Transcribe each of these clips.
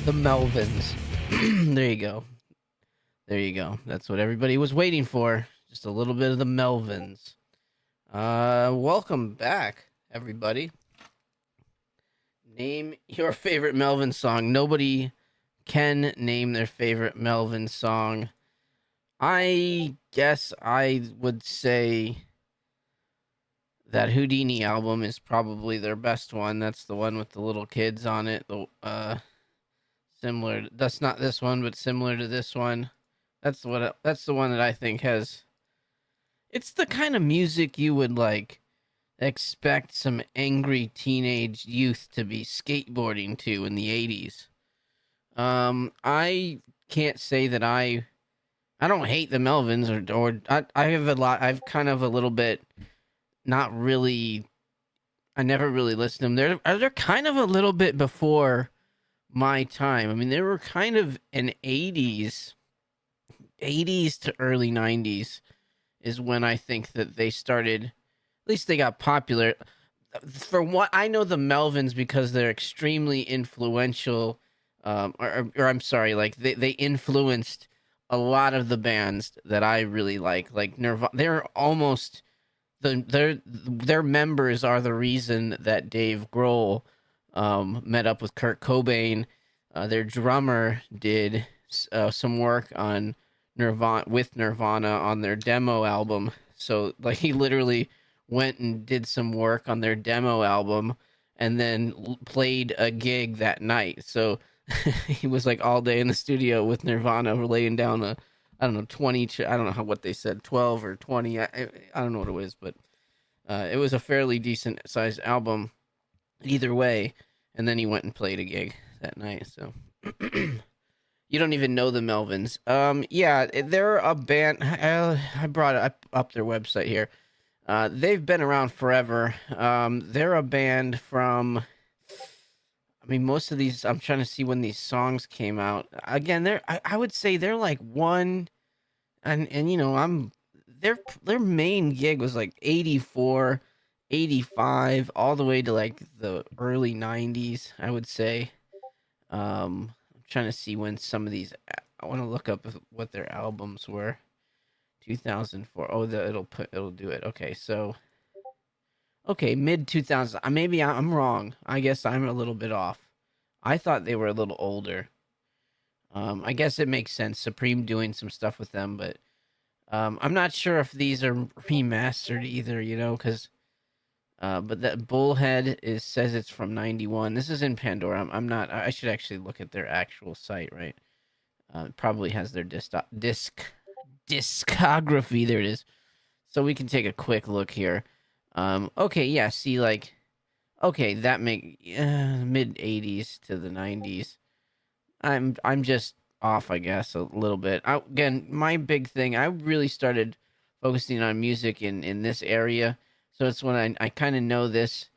The Melvins. There you go. There you go. That's what everybody was waiting for. Just a little bit of the Melvins. Welcome back, everybody. Name your favorite Melvin song. Nobody can name their favorite Melvin song. I guess I would say that Houdini album is probably their best one. That's the one with the little kids on it. Similar. That's not this one, but similar to this one. That's the one that I think has. It's the kind of music you would like expect some angry teenage youth to be skateboarding to in the 80s. I can't say that I don't hate the Melvins or I have a lot. I've kind of a little bit not really. I never really listened to them. They're kind of a little bit before my time. I mean, they were kind of an 80s to early 90s is when I think that they started, at least they got popular. For what I know, the Melvins, because they're extremely influential, or I'm sorry, like they influenced a lot of the bands that I really like Nirvana. They're almost their members are the reason that Dave Grohl met up with Kurt Cobain. Their drummer did some work on Nirvana on their demo album. So like he literally went and did some work on their demo album and then played a gig that night. So he was like all day in the studio with Nirvana laying down a, I don't know, 20, I don't know what they said, 12 or 20. I don't know what it was, but it was a fairly decent sized album either way. And then he went and played a gig that night. So you don't even know the Melvins. Yeah, they're a band. I brought up their website here. They've been around forever. They're a band from. I mean, most of these. I'm trying to see when these songs came out. Again, I would say they're like one, and you know their main gig was like 84, 85, all the way to like the early 90s. I would say. Trying to see when some of these. I want to look up what their albums were. 2004. Oh, it'll do it. Okay, so mid 2000. Maybe I'm wrong. I guess I'm a little bit off. I thought they were a little older. I guess it makes sense. Supreme doing some stuff with them, but I'm not sure if these are remastered either. You know, because. But that Bullhead says it's from 91. This is in Pandora. I'm not. I should actually look at their actual site, right? It probably has their discography. There it is. So we can take a quick look here. Okay, yeah. See, like, okay, that make mid 80s to the 90s. I'm just off, I guess, a little bit. Again, my big thing. I really started focusing on music in this area. So it's when I kind of know this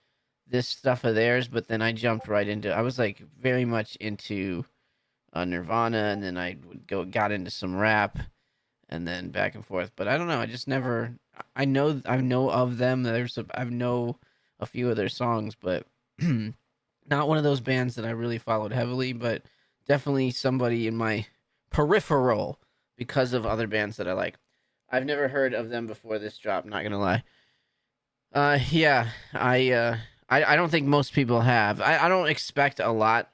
stuff of theirs, but then I jumped right into. I was like very much into Nirvana, and then got into some rap, and then back and forth. But I don't know. I just never. I know of them. I know a few of their songs, but not one of those bands that I really followed heavily. But definitely somebody in my peripheral because of other bands that I like. I've never heard of them before this drop. Not gonna lie. Yeah, I don't think most people have. I don't expect a lot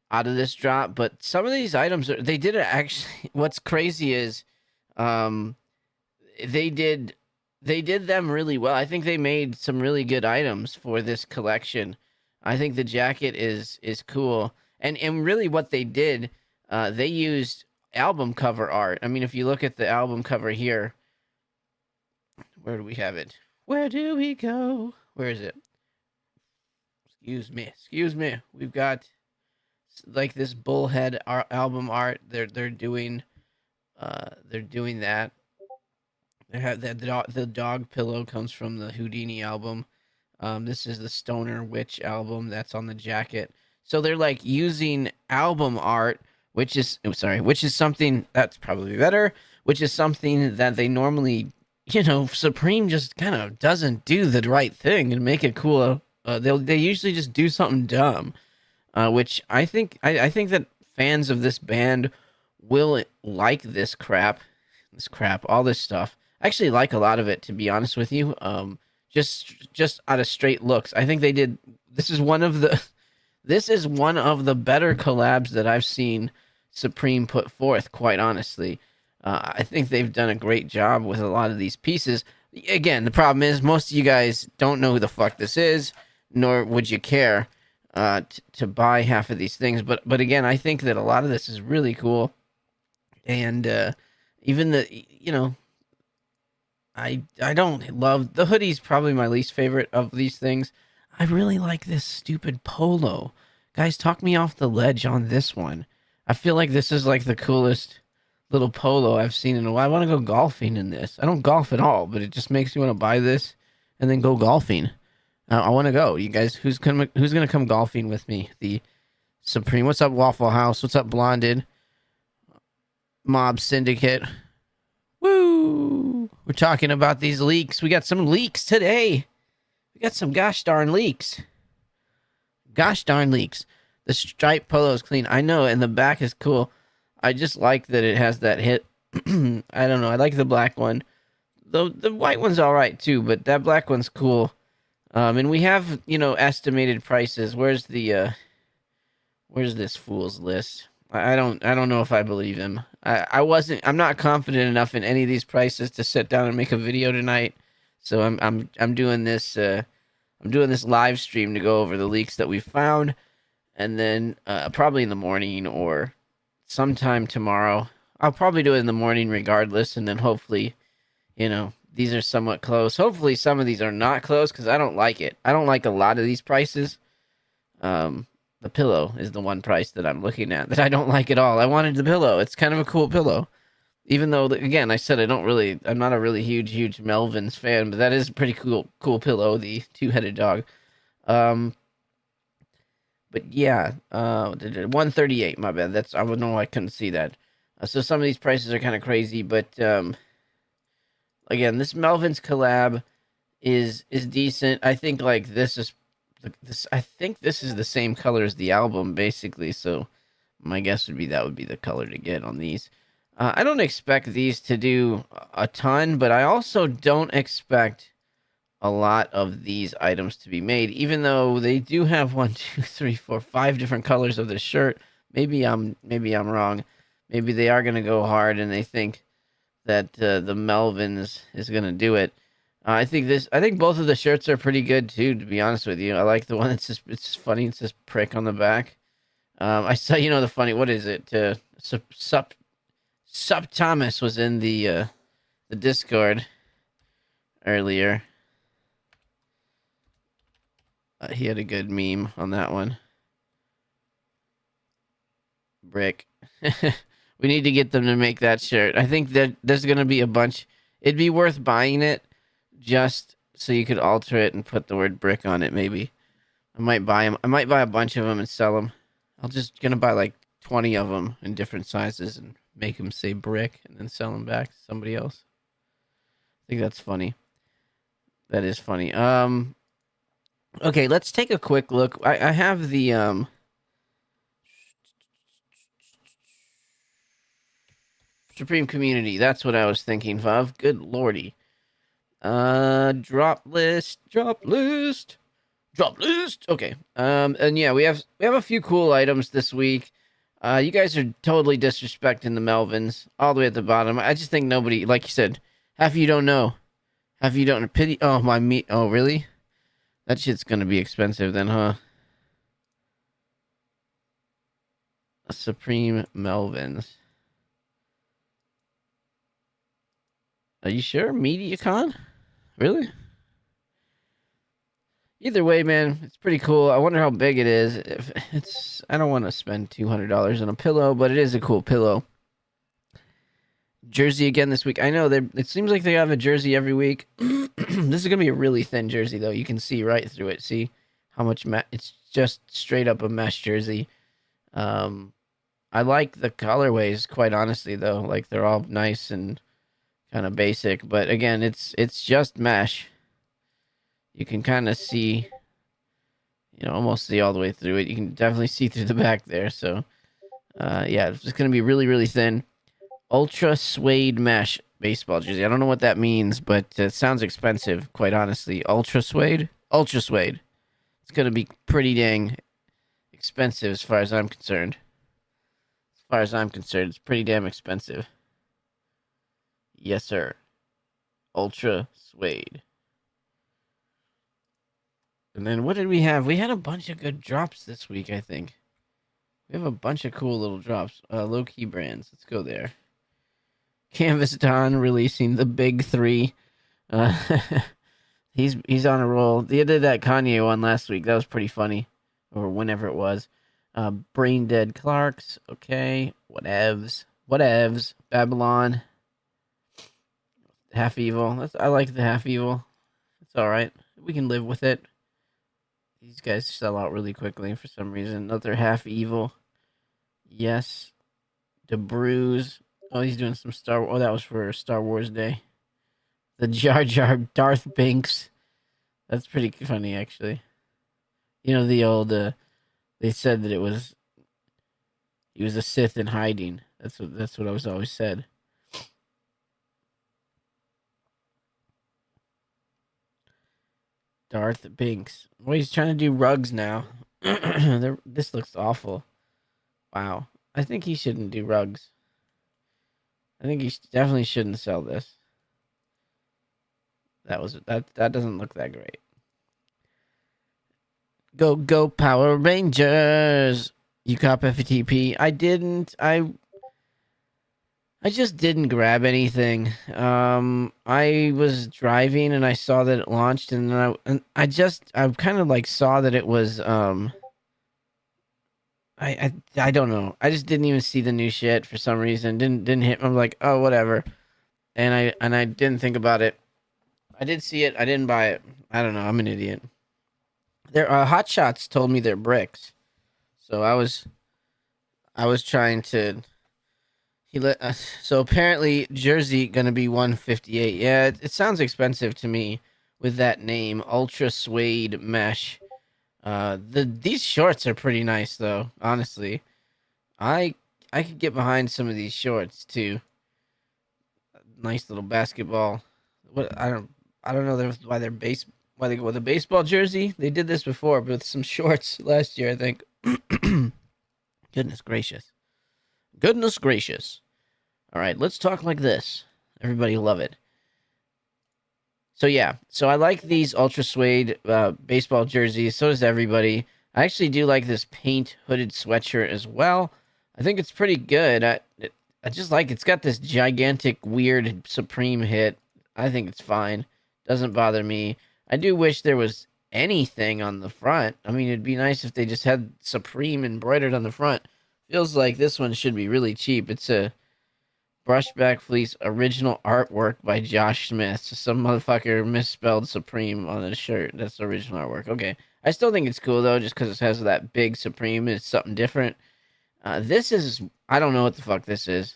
out of this drop, but some of these items they did it actually. What's crazy is, they did them really well. I think they made some really good items for this collection. I think the jacket is cool, and really what they did, they used album cover art. I mean, if you look at the album cover here, where do we have it? Where do we go? Where is it? Excuse me. We've got like this Bullhead album art. They're doing that. They have the dog pillow comes from the Houdini album. This is the Stoner Witch album that's on the jacket. So they're like using album art, which is something that's probably better, which is something that they normally. You know, Supreme just kind of doesn't do the right thing and make it cool. They usually just do something dumb, which I think that fans of this band will like all this stuff. I actually like a lot of it, to be honest with you. Just out of straight looks, I think they did. This is one of the better collabs that I've seen Supreme put forth. Quite honestly, I think they've done a great job with a lot of these pieces. Again, the problem is most of you guys don't know who the fuck this is, nor would you care to buy half of these things. But again, I think that a lot of this is really cool, and even I don't love the hoodie's probably my least favorite of these things. I really like this stupid polo. Guys, talk me off the ledge on this one. I feel like this is like the coolest little polo I've seen in a while. I want to go golfing in this. I don't golf at all, but it just makes me want to buy this and then go golfing. I want to go. You guys, who's gonna come golfing with me? The Supreme. What's up, Waffle House? What's up, Blonded? Mob Syndicate. Woo! We're talking about these leaks. We got some leaks today. We got some gosh darn leaks. Gosh darn leaks. The striped polo is clean. I know, and the back is cool. I just like that it has that hit. I don't know. I like the black one. The white one's all right too, but that black one's cool. And we have, estimated prices. Where's this fool's list? I don't know if I believe him. I'm not confident enough in any of these prices to sit down and make a video tonight. So I'm doing this live stream to go over the leaks that we found, and then probably in the morning or sometime tomorrow. I'll probably do it in the morning regardless, and then hopefully, these are somewhat close. Hopefully some of these are not close because I don't like it. I don't like a lot of these prices. The pillow is the one price that I'm looking at that I don't like at all. I wanted the pillow. It's kind of a cool pillow. Even though, again, I said I'm not a really huge Melvins fan, but that is a pretty cool pillow, the two-headed dog. But yeah, 138, my bad. I would know I couldn't see that. So some of these prices are kind of crazy, but again, this Melvins collab is decent. I think like this is the same color as the album, basically. So my guess would be that would be the color to get on these. I don't expect these to do a ton, but I also don't expect a lot of these items to be made, even though they do have 1, 2, 3, 4, 5 different colors of this shirt. Maybe I'm wrong. Maybe they are gonna go hard, and they think that the Melvins is gonna do it. I think both of the shirts are pretty good too. To be honest with you, I like the one that's it's funny. It says prick on the back. I saw the funny. What is it? Sup Thomas was in the Discord earlier. He had a good meme on that one. Brick. We need to get them to make that shirt. I think that there's gonna be a bunch. It'd be worth buying it just so you could alter it and put the word brick on it. Maybe I might buy them. I might buy a bunch of them and sell them. I'm just gonna buy like 20 of them in different sizes and make them say brick and then sell them back to somebody else. I think that's funny. That is funny. Okay, let's take a quick look. I have the Supreme Community. That's what I was thinking of. Good lordy. Drop list. Okay. And yeah, we have a few cool items this week. You guys are totally disrespecting the Melvins all the way at the bottom. I just think nobody, like you said, half of you don't know. Half of you don't pity. Oh, my meat. Oh, really? That shit's gonna be expensive then, huh? A Supreme Melvins. Are you sure? MediaCon? Really? Either way, man, it's pretty cool. I wonder how big it is. I don't want to spend $200 on a pillow, but it is a cool pillow. Jersey again this week. I know it seems like they have a jersey every week. This is gonna be a really thin jersey, though. You can see right through it. See how much it's just straight up a mesh jersey. I like the colorways, quite honestly, though. Like they're all nice and kind of basic, but again, it's just mesh. You can kind of see, almost see all the way through it. You can definitely see through the back there. So, Yeah, it's going to be really, really thin. Ultra suede mesh baseball jersey. I don't know what that means, but it sounds expensive, quite honestly. Ultra suede? Ultra suede. It's going to be pretty dang expensive as far as I'm concerned. As far as I'm concerned, it's pretty damn expensive. Yes, sir. Ultra suede. And then what did we have? We had a bunch of good drops this week, I think. We have a bunch of cool little drops. Low-key brands. Let's go there. Canvas Don releasing the big three. Uh, he's on a roll. They did that Kanye one last week. That was pretty funny. Or whenever it was. Brain Dead Clarks. Okay. Whatevs. Whatevs. Babylon. Half Evil. I like the Half Evil. It's alright. We can live with it. These guys sell out really quickly for some reason. Another Half Evil. Yes. DeBruise. Oh, he's doing some Star Wars. Oh, that was for Star Wars Day. The Jar Jar Darth Binks. That's pretty funny, actually. You know, the old, they said that he was a Sith in hiding. That's what I was always said. Darth Binks. Well, he's trying to do rugs now. This looks awful. Wow. I think he shouldn't do rugs. I think he definitely shouldn't sell this. That doesn't look that great. Go Power Rangers. You cop FTP. I didn't. I just didn't grab anything. I was driving and I saw that it launched, and then I kind of like saw that it was I don't know. I just didn't even see the new shit for some reason. Didn't hit. I'm like, oh, whatever. And I didn't think about it. I did see it. I didn't buy it. I don't know. I'm an idiot. Their Hot Shots told me they're bricks, so I was trying to. So apparently jersey gonna be 158. Yeah, it sounds expensive to me with that name, Ultra Suede Mesh. These shorts are pretty nice though. Honestly, I could get behind some of these shorts too. Nice little basketball. I don't know why why they go with a baseball jersey. They did this before, but with some shorts last year, I think. Goodness gracious. Goodness gracious. All right, let's talk like this. Everybody love it. So yeah, so I like these Ultra Suede baseball jerseys. So does everybody. I actually do like this paint hooded sweatshirt as well. I think it's pretty good. I just like it's got this gigantic weird Supreme hit. I think it's fine. Doesn't bother me. I do wish there was anything on the front. I mean, it'd be nice if they just had Supreme embroidered on the front. Feels like this one should be really cheap. It's a Brushback Fleece original artwork by Josh Smith. So some motherfucker misspelled Supreme on the shirt. That's the original artwork. Okay. I still think it's cool, though, just because it has that big Supreme. It's something different. This is... I don't know what the fuck this is.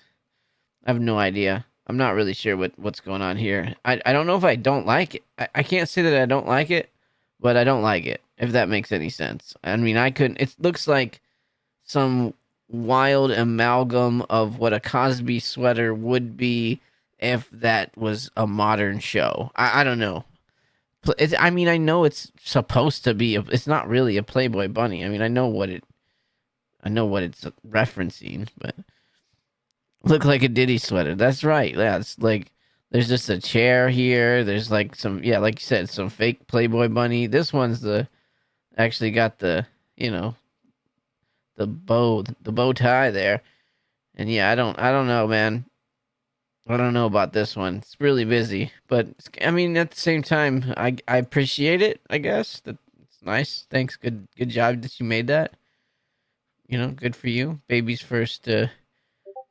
I have no idea. I'm not really sure what's going on here. I don't know if I don't like it. I can't say that I don't like it, but I don't like it, if that makes any sense. I mean, I couldn't... It looks like some wild amalgam of what a Cosby sweater would be if that was a modern show. I don't know. I mean, I know it's supposed to be. It's not really a Playboy bunny. I mean, I know what it's referencing, but look like a Diddy sweater. That's right. Yeah, it's like there's just a chair here. There's like some, yeah, like you said, some fake Playboy bunny. This one's actually got the bow tie there. And yeah, I don't know, man. I don't know about this one. It's really busy, but I mean, at the same time, I appreciate it. I guess it's nice. Thanks. Good job that you made that. You know, good for you. Baby's first,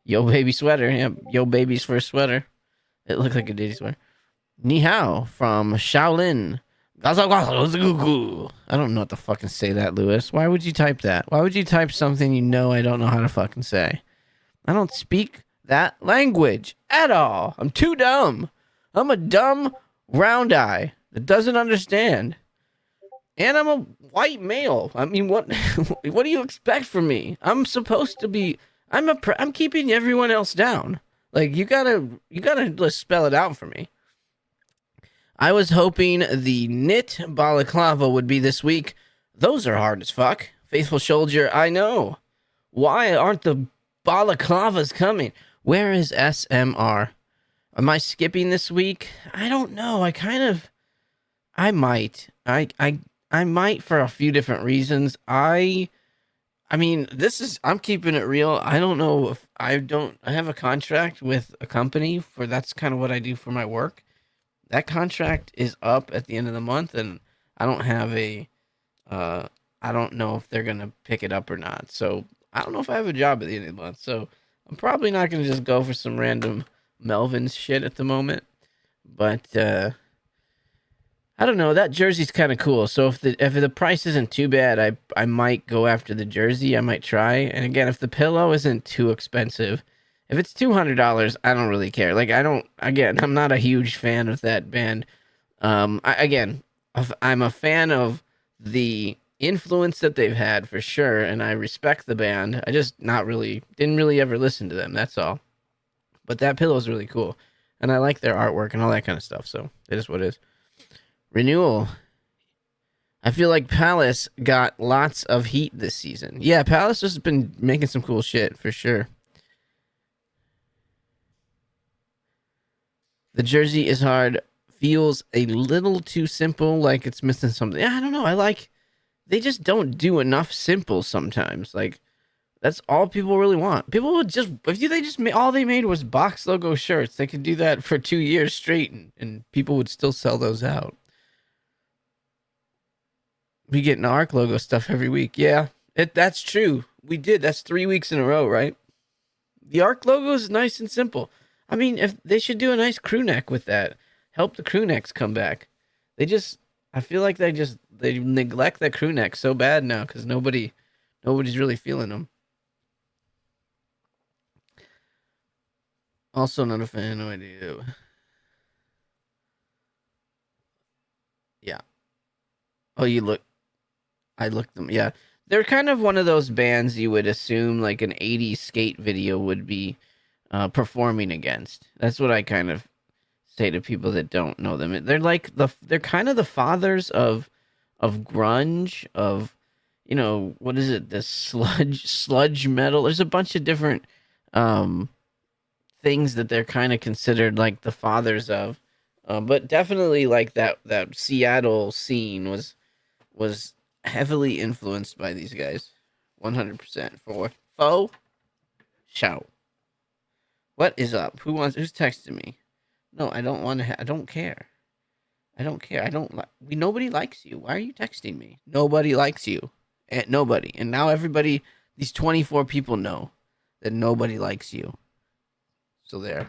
yo baby sweater. Yeah, yo baby's first sweater. It looked like a Diddy sweater. Ni hao from Shaolin. I don't know what to fucking say that, Lewis. Why would you type that? Why would you type something you know I don't know how to fucking say? I don't speak that language at all. I'm too dumb. I'm a dumb round eye that doesn't understand. And I'm a white male. I mean, what do you expect from me? I'm supposed to be I'm keeping everyone else down. Like you gotta just spell it out for me. I was hoping the knit balaclava would be this week. Those are hard as fuck. Faithful soldier, I know. Why aren't the balaclavas coming? Where is SMR? Am I skipping this week? I don't know. I might. I might for a few different reasons. I mean, I'm keeping it real. I don't know if I have a contract with a company for that's kind of what I do for my work. That contract is up at the end of the month and I don't have uh I don't know if they're going to pick it up or not. So, I don't know if I have a job at the end of the month. So, I'm probably not going to just go for some random Melvins shit at the moment. But I don't know. That jersey's kind of cool. So if the price isn't too bad, I might go after the jersey. I might try. And again, if the pillow isn't too expensive, if it's $200, I don't really care. Like I don't. Again, I'm not a huge fan of that band. I'm a fan of the influence that they've had for sure, and I respect the band. I just didn't really ever listen to them. That's all. But that pillow is really cool, and I like their artwork and all that kind of stuff. So it is what it is. Renewal. I feel like Palace got lots of heat this season. Yeah, Palace has been making some cool shit for sure. The jersey is hard. Feels a little too simple, like it's missing something. Yeah, I don't know. They just don't do enough simple sometimes. Like that's all people really want. People would just all they made was box logo shirts. They could do that for 2 years straight, and people would still sell those out. We get an ARC logo stuff every week. Yeah, that's true. We did. That's 3 weeks in a row, right? The ARC logo is nice and simple. I mean, if they should do a nice crew neck with that, help the crew necks come back. I feel like they neglect that crew neck so bad now because nobody's really feeling them. Also, not a fan. No idea. Yeah. Oh, I looked them. Yeah, they're kind of one of those bands you would assume like an '80s skate video would be performing against. That's what I kind of say to people that don't know them. They're kind of the fathers of grunge, of what is it? The sludge metal. There's a bunch of different um things that they're kind of considered like the fathers of. But definitely like that Seattle scene was heavily influenced by these guys. 100% for faux show. What is up? Who's texting me? No, I don't want to I don't care. I don't care. Nobody likes you. Why are you texting me? Nobody likes you. Nobody. And now everybody, these 24 people know that nobody likes you. So there.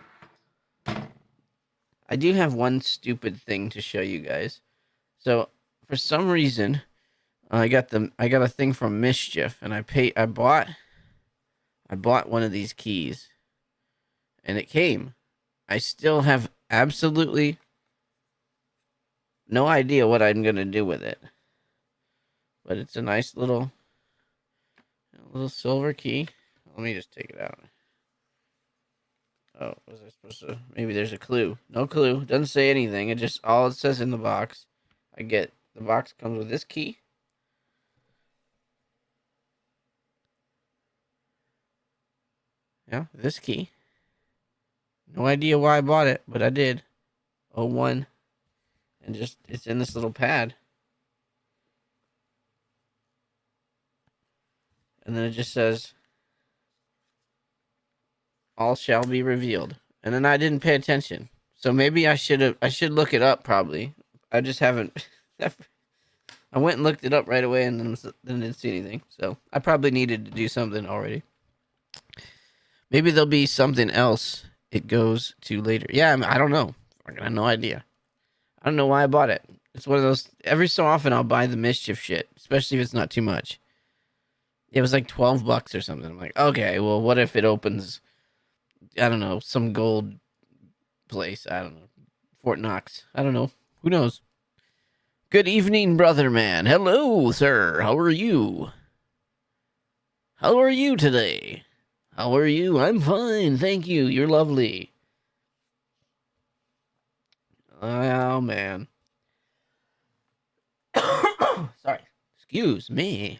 I do have one stupid thing to show you guys. So for some reason, I got a thing from Mischief, and I bought one of these keys, and it came. I still have absolutely no idea what I'm gonna do with it, but it's a nice little silver key. Let me just take it out. Oh, was I supposed to? Maybe there's a clue. No clue. Doesn't say anything. It just all it says in the box. The box comes with this key. Yeah, this key. No idea why I bought it, but I did. 01. And just it's in this little pad. And then it just says all shall be revealed. And then I didn't pay attention. So maybe I should look it up probably. I just haven't I went and looked it up right away and then didn't see anything. So I probably needed to do something already. Maybe there'll be something else it goes to later. Yeah, I don't know. I got no idea. I don't know why I bought it. It's one of those, every so often I'll buy the Mischief shit, especially if it's not too much. It was like $12 or something. I'm like, okay, well, what if it opens, I don't know, some gold place? I don't know. Fort Knox. I don't know. Who knows? Good evening, brother man. Hello, sir. How are you? How are you today? How are you? I'm fine, thank you. You're lovely. Oh man. Sorry. Excuse me.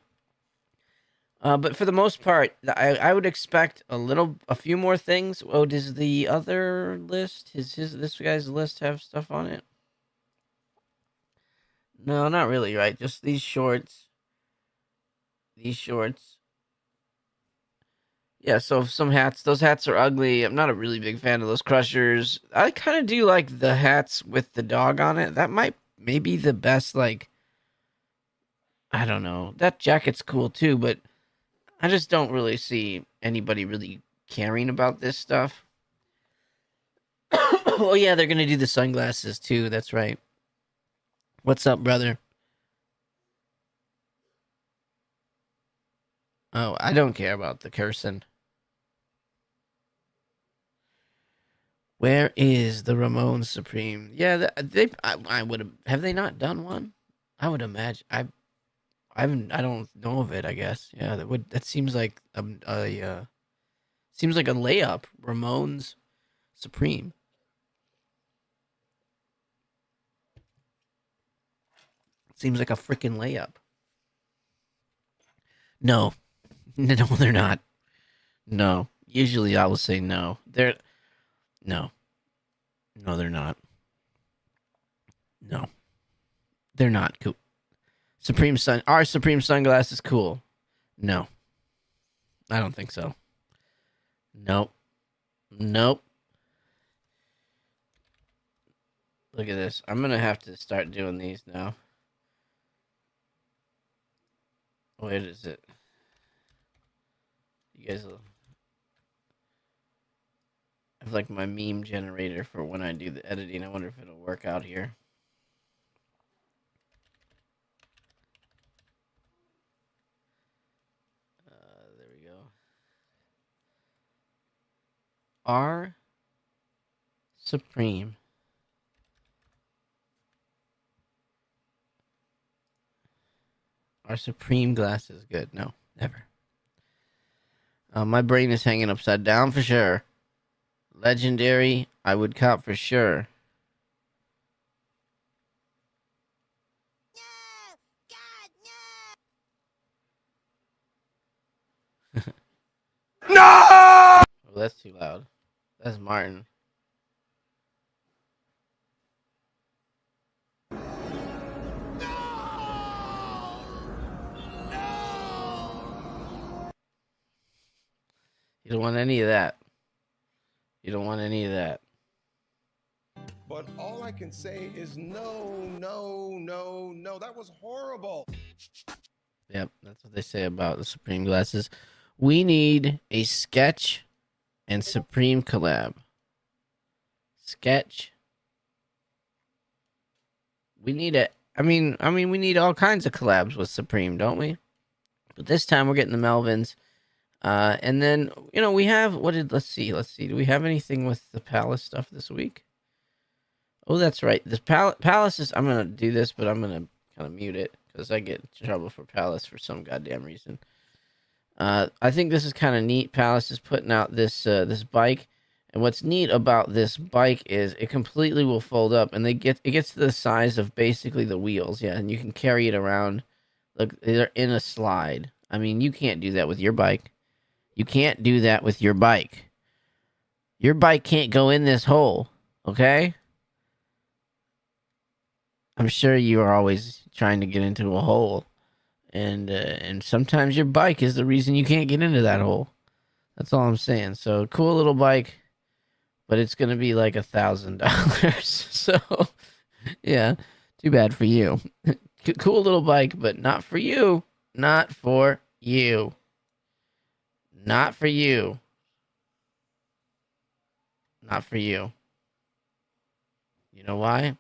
But for the most part, I would expect a few more things. Oh, does the other list, this guy's list have stuff on it? No, not really, right? Just these shorts. These shorts. Yeah, so some hats. Those hats are ugly. I'm not a really big fan of those crushers. I kind of do like the hats with the dog on it. That might maybe the best, like, I don't know. That jacket's cool too, but I just don't really see anybody really caring about this stuff. Oh yeah, they're gonna do the sunglasses too. That's right. What's up, brother? Oh, I don't care about the cursing. Where is the Ramon Supreme? Yeah, I would have they not done one? I would imagine. I don't know of it. I guess. Yeah, that seems like seems like a layup. Ramon's Supreme seems like a freaking layup. No, no, they're not. No, usually I will say no. No, no, they're not. No, they're not cool. Our Supreme sunglass is cool. No, I don't think so. Nope, nope. Look at this. I'm gonna have to start doing these now. Wait, is it? You guys will have like my meme generator for when I do the editing. I wonder if it'll work out here. There we go. Our Supreme. Our Supreme glass is good. No, never. My brain is hanging upside down for sure. Legendary, I would cop for sure. No! Oh, that's too loud. That's Martin. You don't want any of that. You don't want any of that. But all I can say is no, no, no, no. That was horrible. Yep, that's what they say about the Supreme glasses. We need a Sketch and Supreme collab. Sketch. We need it. We need all kinds of collabs with Supreme, don't we? But this time we're getting the Melvins. And then we have let's see. Do we have anything with the Palace stuff this week? Oh, that's right. This Palace is. I'm gonna do this, but I'm gonna kind of mute it because I get in trouble for Palace for some goddamn reason. I think this is kind of neat. Palace is putting out this bike, and what's neat about this bike is it completely will fold up, and it gets to the size of basically the wheels. Yeah, and you can carry it around. Look, they're in a slide. I mean, you can't do that with your bike. You can't do that with your bike. Your bike can't go in this hole, okay? I'm sure you are always trying to get into a hole, and sometimes your bike is the reason you can't get into that hole. That's all I'm saying. So cool little bike, but it's gonna be like $1,000. So yeah, too bad for you. Cool little bike, but not for you. Not for you. Not for you. Not for you. You know why?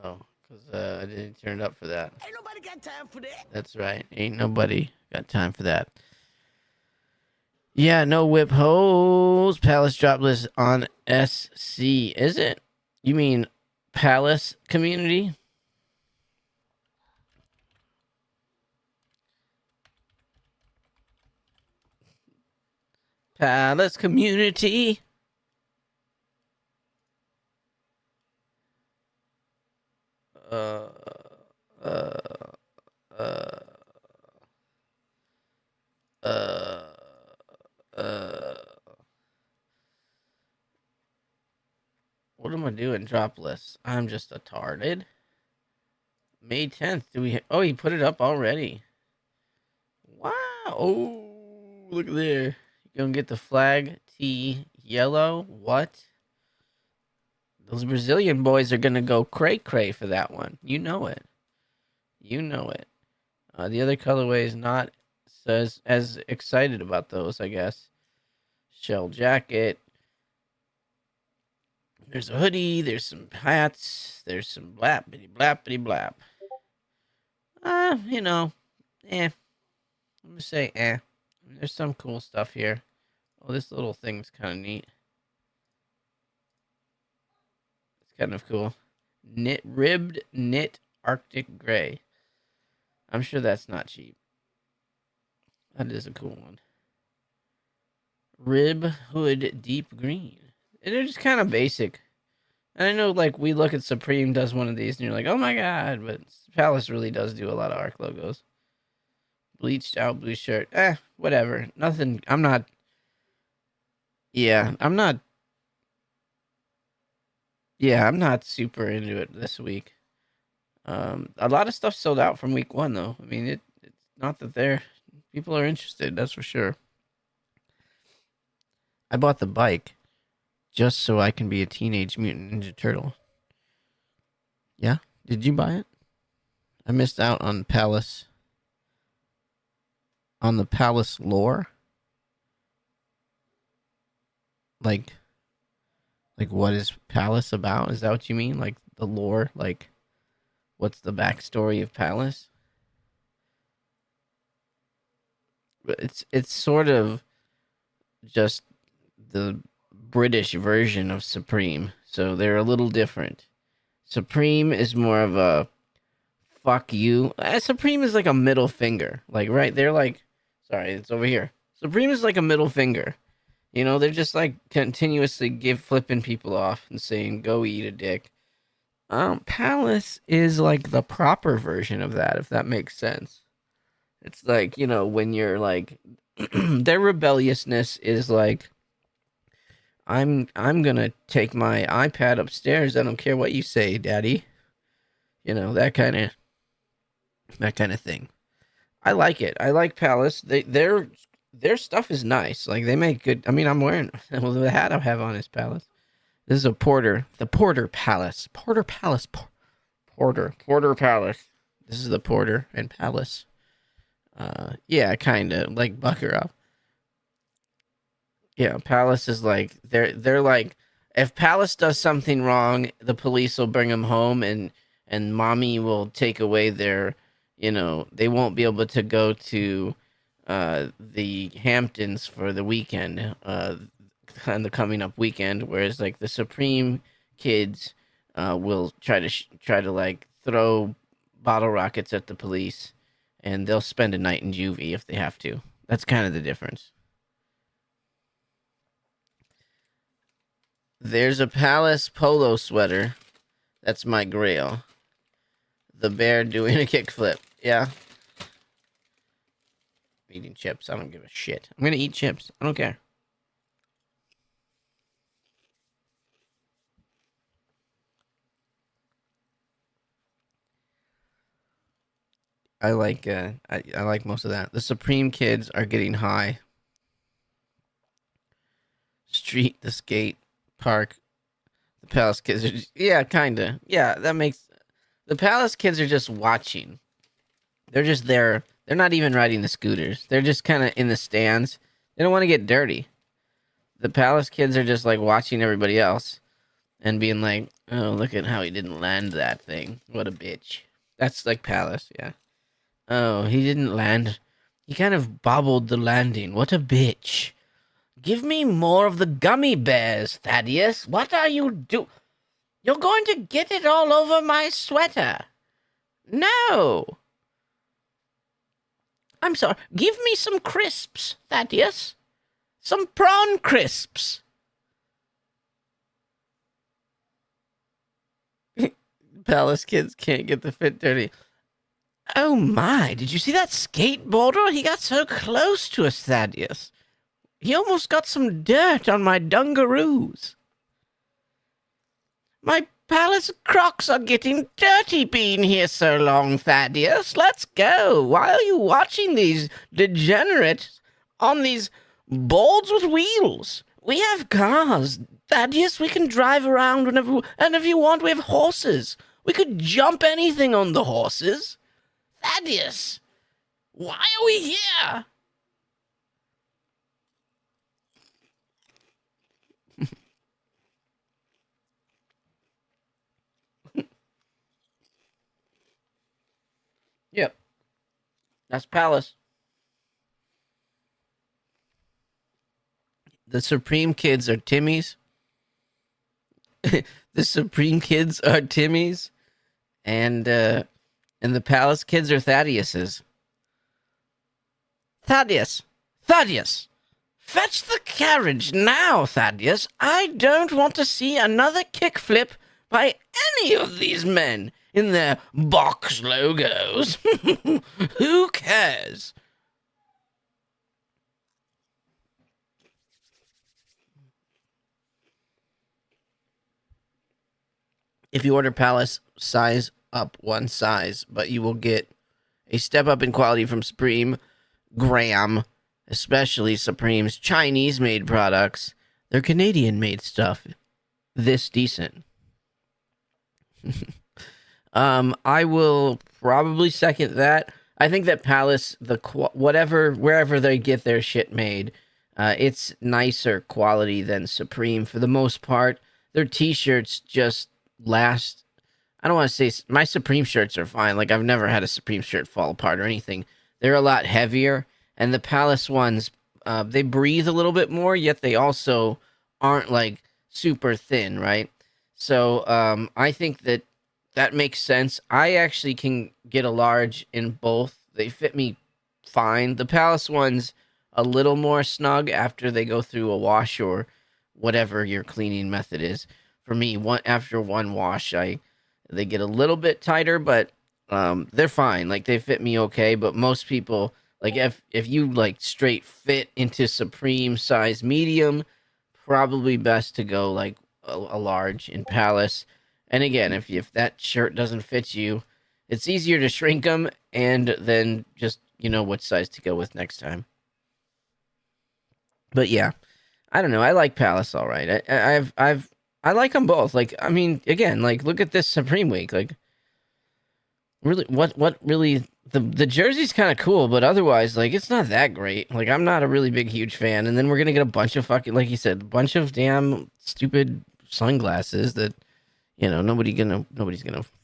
Oh, because I didn't turn it up for that. Ain't nobody got time for that. That's right. Ain't nobody got time for that. Yeah, no whip hose. Palace drop list on SC. Is it? You mean Palace community? Palace community. Uh, uh, uh, uh, uh. What am I doing? Drop list. I'm just a tarded. May 10th. Do we? Oh, he put it up already. Wow. Oh, look there. You gonna get the flag T yellow? What? Those Brazilian boys are gonna go cray cray for that one. You know it. You know it. The other colorway is not as excited about those, I guess. Shell jacket. There's a hoodie. There's some hats. There's some blappity blappity blap. You know, I'm gonna say There's some cool stuff here. Oh, this little thing's kind of neat. It's kind of cool. Ribbed knit Arctic gray. I'm sure that's not cheap. That is a cool one. Rib hood deep green. They're just kind of basic. And I know, like, we look at Supreme does one of these, and you're like, oh my god, but Palace really does do a lot of ARC logos. Bleached out blue shirt. Whatever. Nothing. I'm not. Yeah, I'm not. Yeah, I'm not super into it this week. A lot of stuff sold out from week 1, though. I mean, it's not that people are interested, that's for sure. I bought the bike just so I can be a Teenage Mutant Ninja Turtle. Yeah? Did you buy it? I missed out on Palace. On the Palace lore? Like what is Palace about? Is that what you mean? Like the lore? Like, what's the backstory of Palace? It's sort of just the British version of Supreme, so they're a little different. Supreme is more of a fuck you. Supreme is like a middle finger. Like, right? They're like, sorry, it's over here. Supreme is like a middle finger. You know, they're just like continuously flipping people off and saying, go eat a dick. Palace is like the proper version of that, if that makes sense. It's like, you know, when you're like, their rebelliousness is like, I'm gonna take my iPad upstairs. I don't care what you say, Daddy. You know, that kind of thing. I like it. I like Palace. Their stuff is nice. Like, they make good. I mean, I'm wearing the hat I have on is Palace. This is a Porter. The Porter Palace. Porter Palace. Porter Palace. This is the Porter and Palace. Yeah, kind of like Buckaroo. Yeah, Palace is like they're like, if Palace does something wrong, the police will bring them home, and mommy will take away their, you know, they won't be able to go to the Hamptons for the weekend, on the coming up weekend, whereas like the Supreme kids will try to like throw bottle rockets at the police, and they'll spend a night in juvie if they have to. That's kind of the difference. There's a Palace polo sweater. That's my grail. The bear doing a kickflip. Yeah. Eating chips. I don't give a shit. I'm gonna eat chips. I don't care. I like I like most of that. The Supreme kids are getting high. Street, the skate park. The Palace kids are just, yeah, kinda. Yeah, that makes the Palace kids are just watching. They're just there. They're not even riding the scooters. They're just kind of in the stands. They don't want to get dirty. The Palace kids are just like watching everybody else and being like, "Oh, look at how he didn't land that thing. What a bitch." That's like Palace, yeah. Oh, he didn't land. He kind of bobbled the landing. What a bitch. Give me more of the gummy bears, Thaddeus. What are you do? You're going to get it all over my sweater. No. I'm sorry. Give me some crisps, Thaddeus. Some prawn crisps. Palace kids can't get the fit dirty. Oh my, did you see that skateboarder? He got so close to us, Thaddeus. He almost got some dirt on my dungaroos. My palace crocs are getting dirty being here so long, Thaddeus. Let's go. Why are you watching these degenerates on these boards with wheels? We have cars. Thaddeus, we can drive around whenever, and if you want, we have horses. We could jump anything on the horses. Thaddeus, why are we here? Yep, that's Palace. The Supreme kids are Timmy's. The Supreme kids are Timmy's, and the Palace kids are Thaddeus's. Thaddeus, Thaddeus, fetch the carriage now, Thaddeus. I don't want to see another kickflip by any of these men in their box logos. Who cares? If you order Palace, size up one size, but you will get a step up in quality from Supreme, Graham, especially Supreme's Chinese-made products. They're Canadian-made stuff. This decent. I will probably second that. I think that Palace, wherever they get their shit made, it's nicer quality than Supreme for the most part. Their t-shirts just last. I don't want to say my Supreme shirts are fine. Like, I've never had a Supreme shirt fall apart or anything. They're a lot heavier, and the Palace ones, they breathe a little bit more, yet they also aren't like super thin, right? So I think that makes sense. I actually can get a large in both. They fit me fine. The Palace ones a little more snug after they go through a wash or whatever your cleaning method is. For me, after one wash, they get a little bit tighter, but they're fine. Like, they fit me okay. But most people, like, if you like straight fit into Supreme size medium, probably best to go like a large in Palace. And again, if that shirt doesn't fit you, it's easier to shrink them and then just what size to go with next time. But yeah, I don't know. I like Palace all right. I like them both. Like, I mean, again, like, look at this Supreme week. Like, really, what really the jersey's kind of cool, but otherwise, like, it's not that great. Like, I'm not a really big huge fan. And then we're gonna get a bunch of fucking, like you said, a bunch of damn stupid sunglasses that nobody's gonna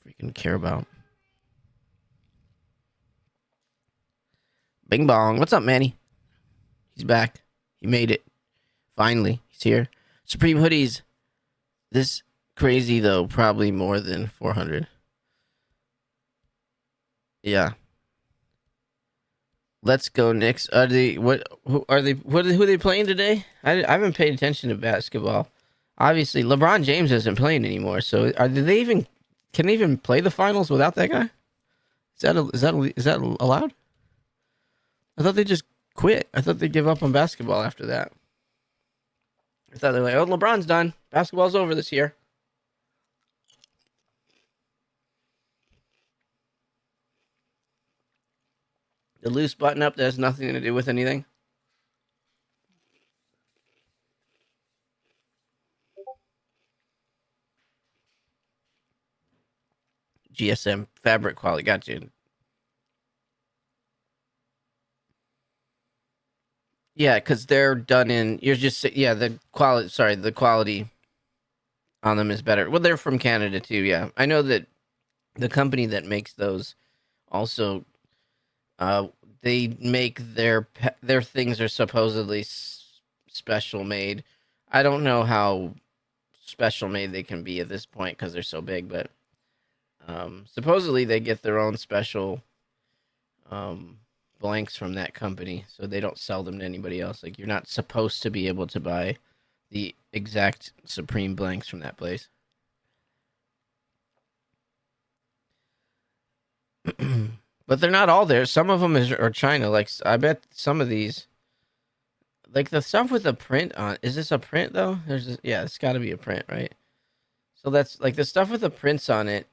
freaking care about. Bing bong. What's up, Manny? He's back. He made it. Finally, he's here. Supreme hoodies. This crazy though, probably more than 400. Yeah. Let's go, Knicks. Are they who are they playing today? I haven't paid attention to basketball. Obviously, LeBron James isn't playing anymore. So can they even play the finals without that guy? Is that allowed? I thought they just quit. I thought they give up on basketball after that. I thought they were like, oh, LeBron's done. Basketball's over this year. The loose button up that has nothing to do with anything. GSM fabric quality. Got you. Yeah, because they're done in. You're just the quality. Sorry, the quality on them is better. Well, they're from Canada too. Yeah, I know that the company that makes those also. They make their things are supposedly special made. I don't know how special made they can be at this point because they're so big, but supposedly they get their own special blanks from that company, so they don't sell them to anybody else. Like you're not supposed to be able to buy the exact Supreme blanks from that place. But they're not all there. Some of them are China. Like I bet some of these, like the stuff with the print on. Is this a print though? Yeah, it's got to be a print, right? So that's like the stuff with the prints on it.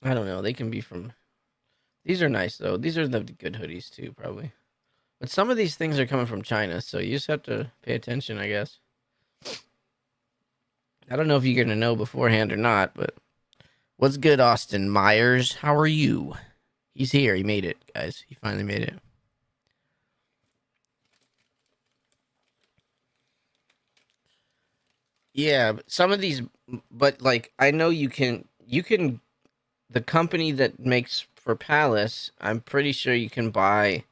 I don't know. They can be from. These are nice though. These are the good hoodies too, probably. But some of these things are coming from China, so you just have to pay attention, I guess. I don't know if you're gonna know beforehand or not, but what's good, Austin Myers? How are you? He's here. He made it, guys. He finally made it. Yeah, but some of these, but like I know you can the company that makes for Palace. I'm pretty sure you can buy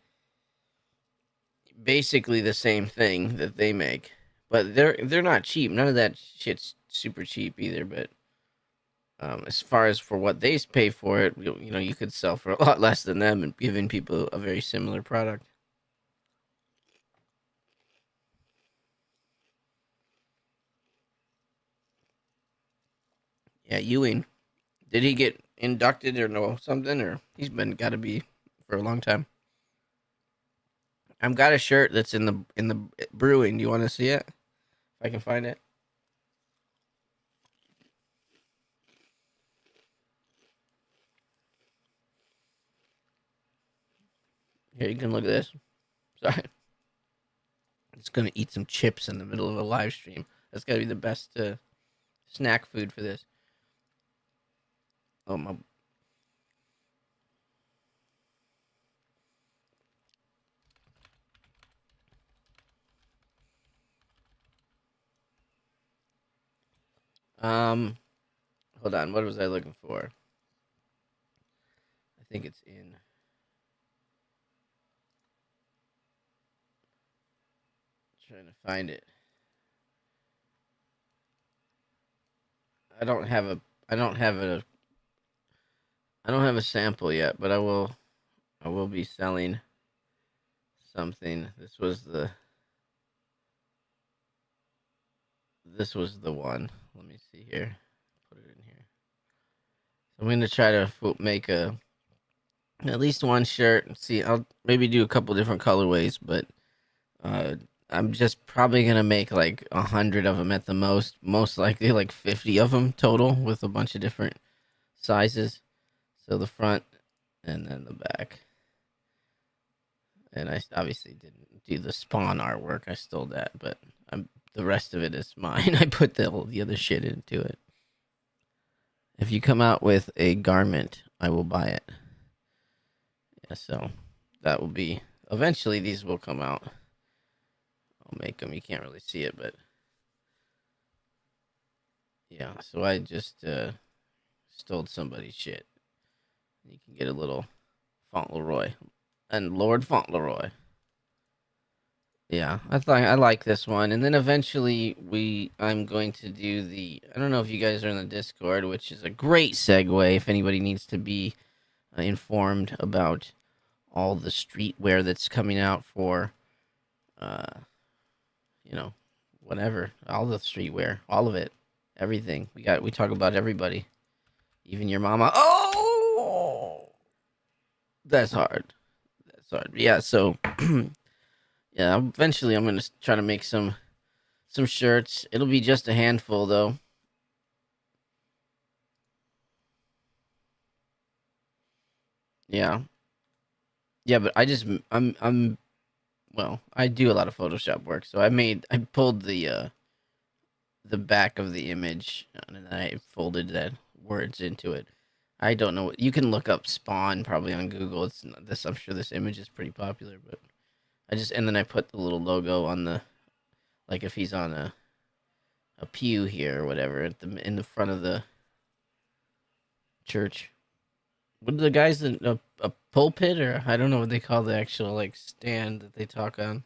basically the same thing that they make, but they're not cheap. None of that shit's super cheap either. But as far as for what they pay for it, you could sell for a lot less than them and giving people a very similar product. Yeah, Ewing. Did he get inducted or no something, or he's been got to be for a long time. I've got a shirt that's in the brewing. Do you want to see it? If I can find it. Here, you can look at this. Sorry, it's gonna eat some chips in the middle of a live stream. That's gotta be the best snack food for this. Oh my. Um, hold on. What was I looking for? I think it's in. Trying to find it. I don't have a. I don't have a. I don't have a sample yet, but I will. I will be selling something. This was the. This was the one. Let me see here. Put it in here. So I'm gonna try to make a at least one shirt and see. I'll maybe do a couple different colorways, but uh, I'm just probably gonna make like 100 of them at the most. Most likely like 50 of them total with a bunch of different sizes. So the front and then the back. And I obviously didn't do the Spawn artwork. I stole that, but the rest of it is mine. I put the other shit into it. If you come out with a garment, I will buy it. Yeah, so that will be eventually. These will come out. I'll make them. You can't really see it, but yeah. So I just stole somebody's shit. You can get a little Fauntleroy and Lord Fauntleroy. Yeah, I like this one, and then eventually I'm going to do the. I don't know if you guys are in the Discord, which is a great segue if anybody needs to be informed about all the streetwear that's coming out for, uh, you know, whatever, all the streetwear, all of it, everything. We talk about everybody, even your mama. Oh, that's hard. That's hard. Yeah. So, yeah. Eventually, I'm gonna try to make some shirts. It'll be just a handful though. Yeah. Yeah, but I'm well, I do a lot of Photoshop work, so I pulled the back of the image and then I folded that words into it. I don't know. You can look up Spawn probably on Google. It's not this. I'm sure this image is pretty popular, but and then I put the little logo on the like if he's on a pew here or whatever at the in the front of the church. What are the guys in a pulpit or I don't know what they call the actual like stand that they talk on.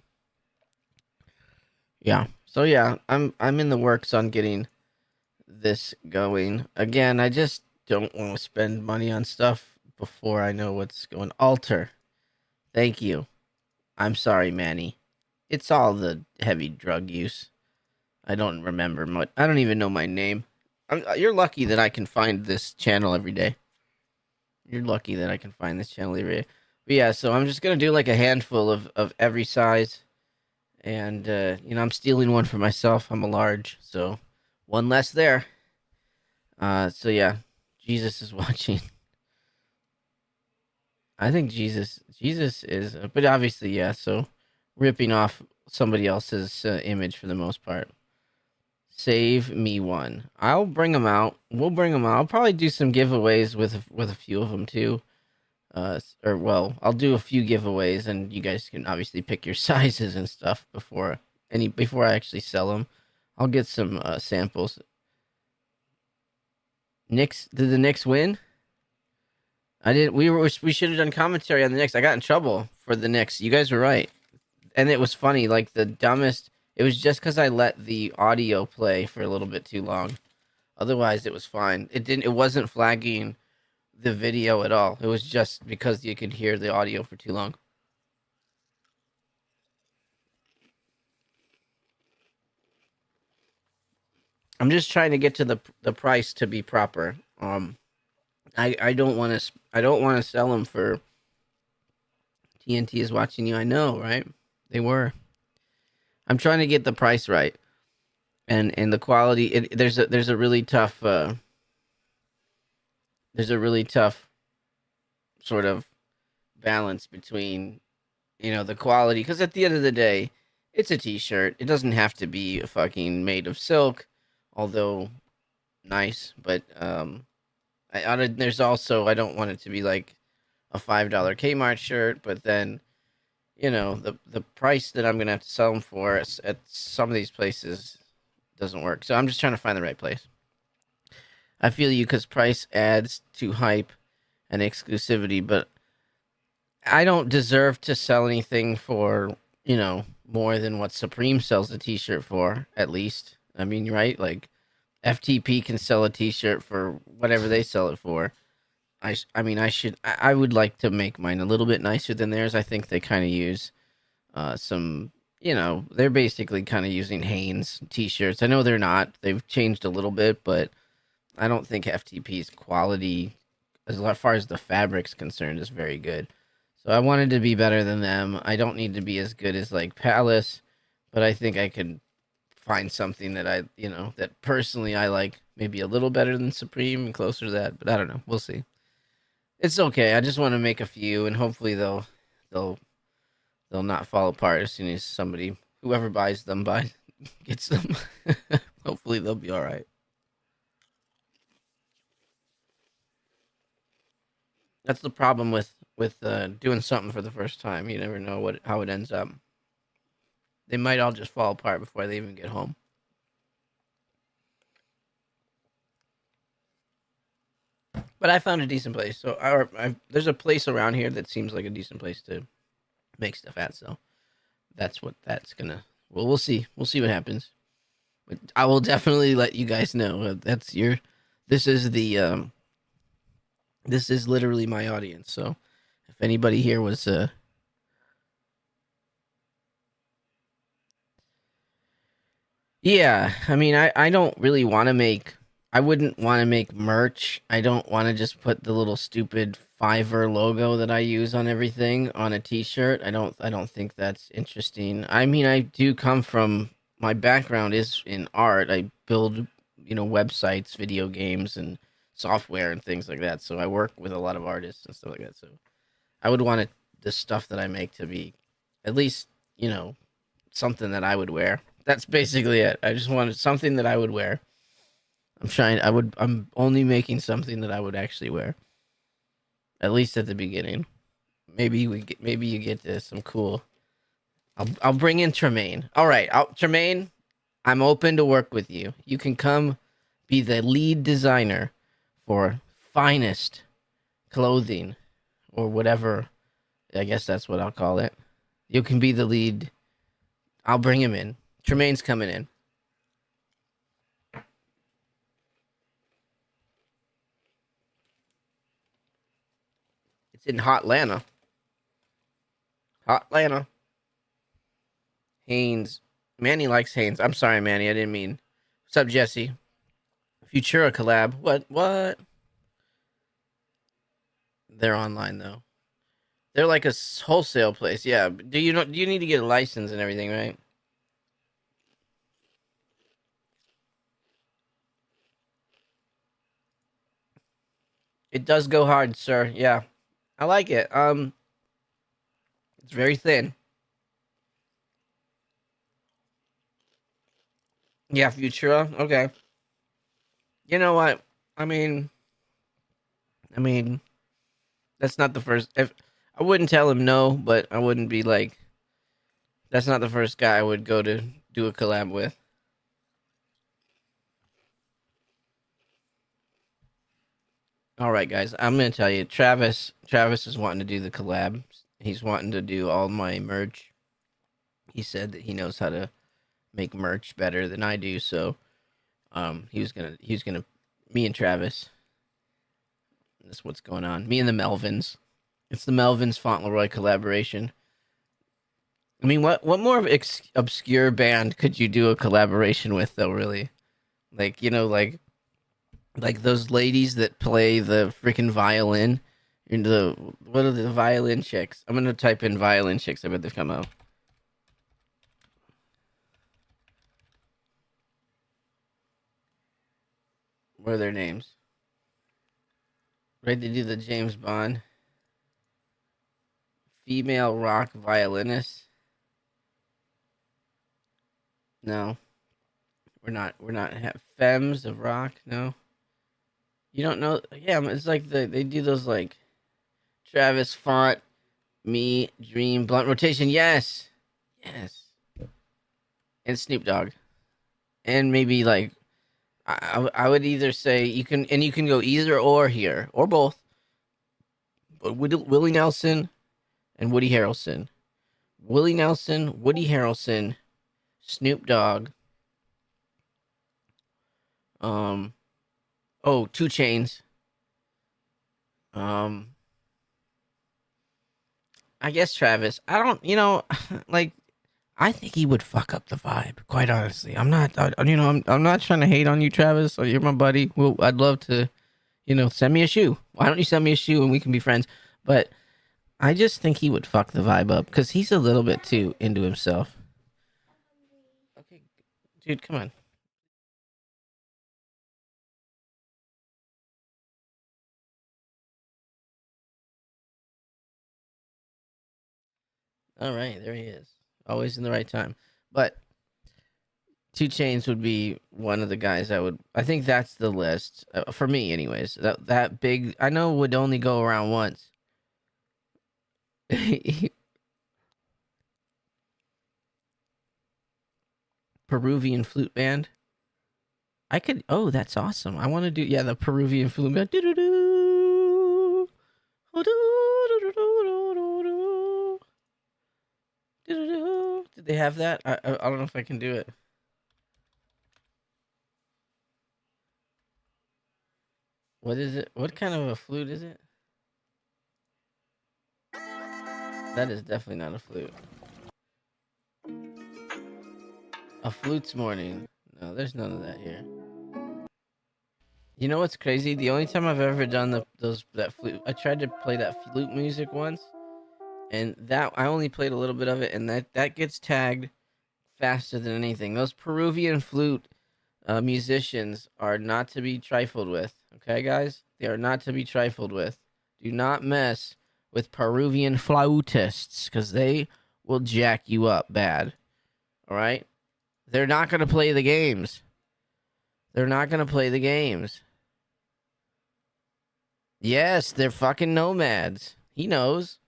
Yeah. So yeah, I'm in the works on getting this going. Again, I just don't want to spend money on stuff before I know what's going alter. Thank you. I'm sorry, Manny. It's all the heavy drug use. I don't remember much. I don't even know my name. You're lucky that I can find this channel every day. You're lucky that I can find this channel every day. But yeah, so I'm just gonna do like a handful of every size, and I'm stealing one for myself. I'm a large, so one less there. So yeah, Jesus is watching. I think Jesus is, but obviously, yeah. So ripping off somebody else's image for the most part. Save me one. I'll bring them out. We'll bring them out. I'll probably do some giveaways with a few of them too. Or well, I'll do a few giveaways, and you guys can obviously pick your sizes and stuff before I actually sell them. I'll get some samples. Knicks, did the Knicks win? I didn't. We should have done commentary on the Knicks. I got in trouble for the Knicks. You guys were right, and it was funny. Like the dumbest. It was just because I let the audio play for a little bit too long. Otherwise, it was fine. It didn't. It wasn't flagging the video at all. It was just because you could hear the audio for too long. I'm just trying to get to the price to be proper. I don't want to sell them for TNT is watching you. I know, right? They were. I'm trying to get the price right, and the quality. There's a really tough sort of balance between the quality, because at the end of the day, it's a t-shirt. It doesn't have to be fucking made of silk, although nice. But there's also, I don't want it to be like a $5 Kmart shirt, but then the price that I'm gonna have to sell them for at some of these places doesn't work. So I'm just trying to find the right place. I feel you, because price adds to hype and exclusivity, but I don't deserve to sell anything for, more than what Supreme sells a t-shirt for, at least. I mean, right? Like FTP can sell a t-shirt for whatever they sell it for. I mean, I would like to make mine a little bit nicer than theirs. I think they kind of use some, they're basically kind of using Hanes t-shirts. I know they're not. They've changed a little bit, but I don't think FTP's quality, as far as the fabric's concerned, is very good. So I wanted to be better than them. I don't need to be as good as like Palace, but I think I could find something that that personally I like, maybe a little better than Supreme and closer to that. But I don't know. We'll see. It's okay. I just want to make a few, and hopefully they'll they'll not fall apart as soon as whoever buys them, gets them. Hopefully they'll be all right. That's the problem with doing something for the first time. You never know how it ends up. They might all just fall apart before they even get home. But I found a decent place. So there's a place around here that seems like a decent place to make stuff at. So that's what that's gonna. Well, we'll see. We'll see what happens. But I will definitely let you guys know. That's your. This is the. This is literally my audience. So if anybody here was yeah, I mean, I don't really want to make. I wouldn't want to make merch. I don't want to just put the little stupid Fiverr logo that I use on everything on a T-shirt. I don't think that's interesting. I mean, I do come from, my background is in art. I build, websites, video games, and software and things like that. So I work with a lot of artists and stuff like that. So I would want the stuff that I make to be at least, something that I would wear. That's basically it. I just wanted something that I would wear. I'm only making something that I would actually wear. At least at the beginning. Maybe you get some cool. I'll bring in Tremaine. All right, Tremaine, I'm open to work with you. You can come be the lead designer for finest clothing, or whatever. I guess that's what I'll call it. You can be the lead. I'll bring him in. Tremaine's coming in. It's in Hotlanta. Atlanta. Haynes. Manny likes Haynes. I'm sorry, Manny. I didn't mean. What's up, Jesse? Futura collab. What? They're online though. They're like a wholesale place. Yeah. Do you know? Do you need to get a license and everything, right? It does go hard, sir. Yeah. I like it. It's very thin. Yeah, Futura. Okay. You know what? I mean, I mean, that's not the first. If I wouldn't tell him no, but I wouldn't be like, that's not the first guy I would go to do a collab with. All right, guys. I'm gonna tell you, Travis. Travis is wanting to do the collab. He's wanting to do all my merch. He said that he knows how to make merch better than I do. So, he was gonna, me and Travis. That's what's going on. Me and the Melvins. It's the Melvins Fauntleroy collaboration. I mean, what more of obscure band could you do a collaboration with, though? Really, like like those ladies that play the freaking violin. Into what are the violin chicks? I'm gonna type in violin chicks. I bet they've come out. What are their names? Right, they do the James Bond female rock violinist. No, we're not femmes of rock. No, you don't know. Yeah, it's like they do those like Travis Font, me, Dream, Blunt Rotation. Yes, yes, and Snoop Dogg, and maybe like I would either say you can go either or here or both. But Willie Nelson and Woody Harrelson, Willie Nelson, Woody Harrelson, Snoop Dogg. Um, oh, Two Chains. Um, I guess Travis. I don't, like I think he would fuck up the vibe. Quite honestly, I'm not. I'm not trying to hate on you, Travis. You're my buddy. Well, I'd love to, send me a shoe. Why don't you send me a shoe and we can be friends? But I just think he would fuck the vibe up because he's a little bit too into himself. Okay, dude, come on. All right, there he is. Always in the right time. But Two Chains would be one of the guys I would. I think that's the list for me, anyways. That big. I know would only go around once. Peruvian flute band. I could. Oh, that's awesome. I want to do. Yeah, the Peruvian flute band. Doo-doo-doo. Doo-doo-doo-doo-doo-doo. Doo-doo-doo. Did they have that? I don't know if I can do it. What is it? What kind of a flute is it? That is definitely not a flute. A flute's morning. No, there's none of that here. You know what's crazy? The only time I've ever done that flute, I tried to play that flute music once, and that I only played a little bit of it, and that gets tagged faster than anything. Those Peruvian flute musicians are not to be trifled with. Okay, guys, they are not to be trifled with. Do not mess with Peruvian flautists because they will jack you up bad. All right, they're not gonna play the games. They're not gonna play the games. Yes, they're fucking nomads. He knows.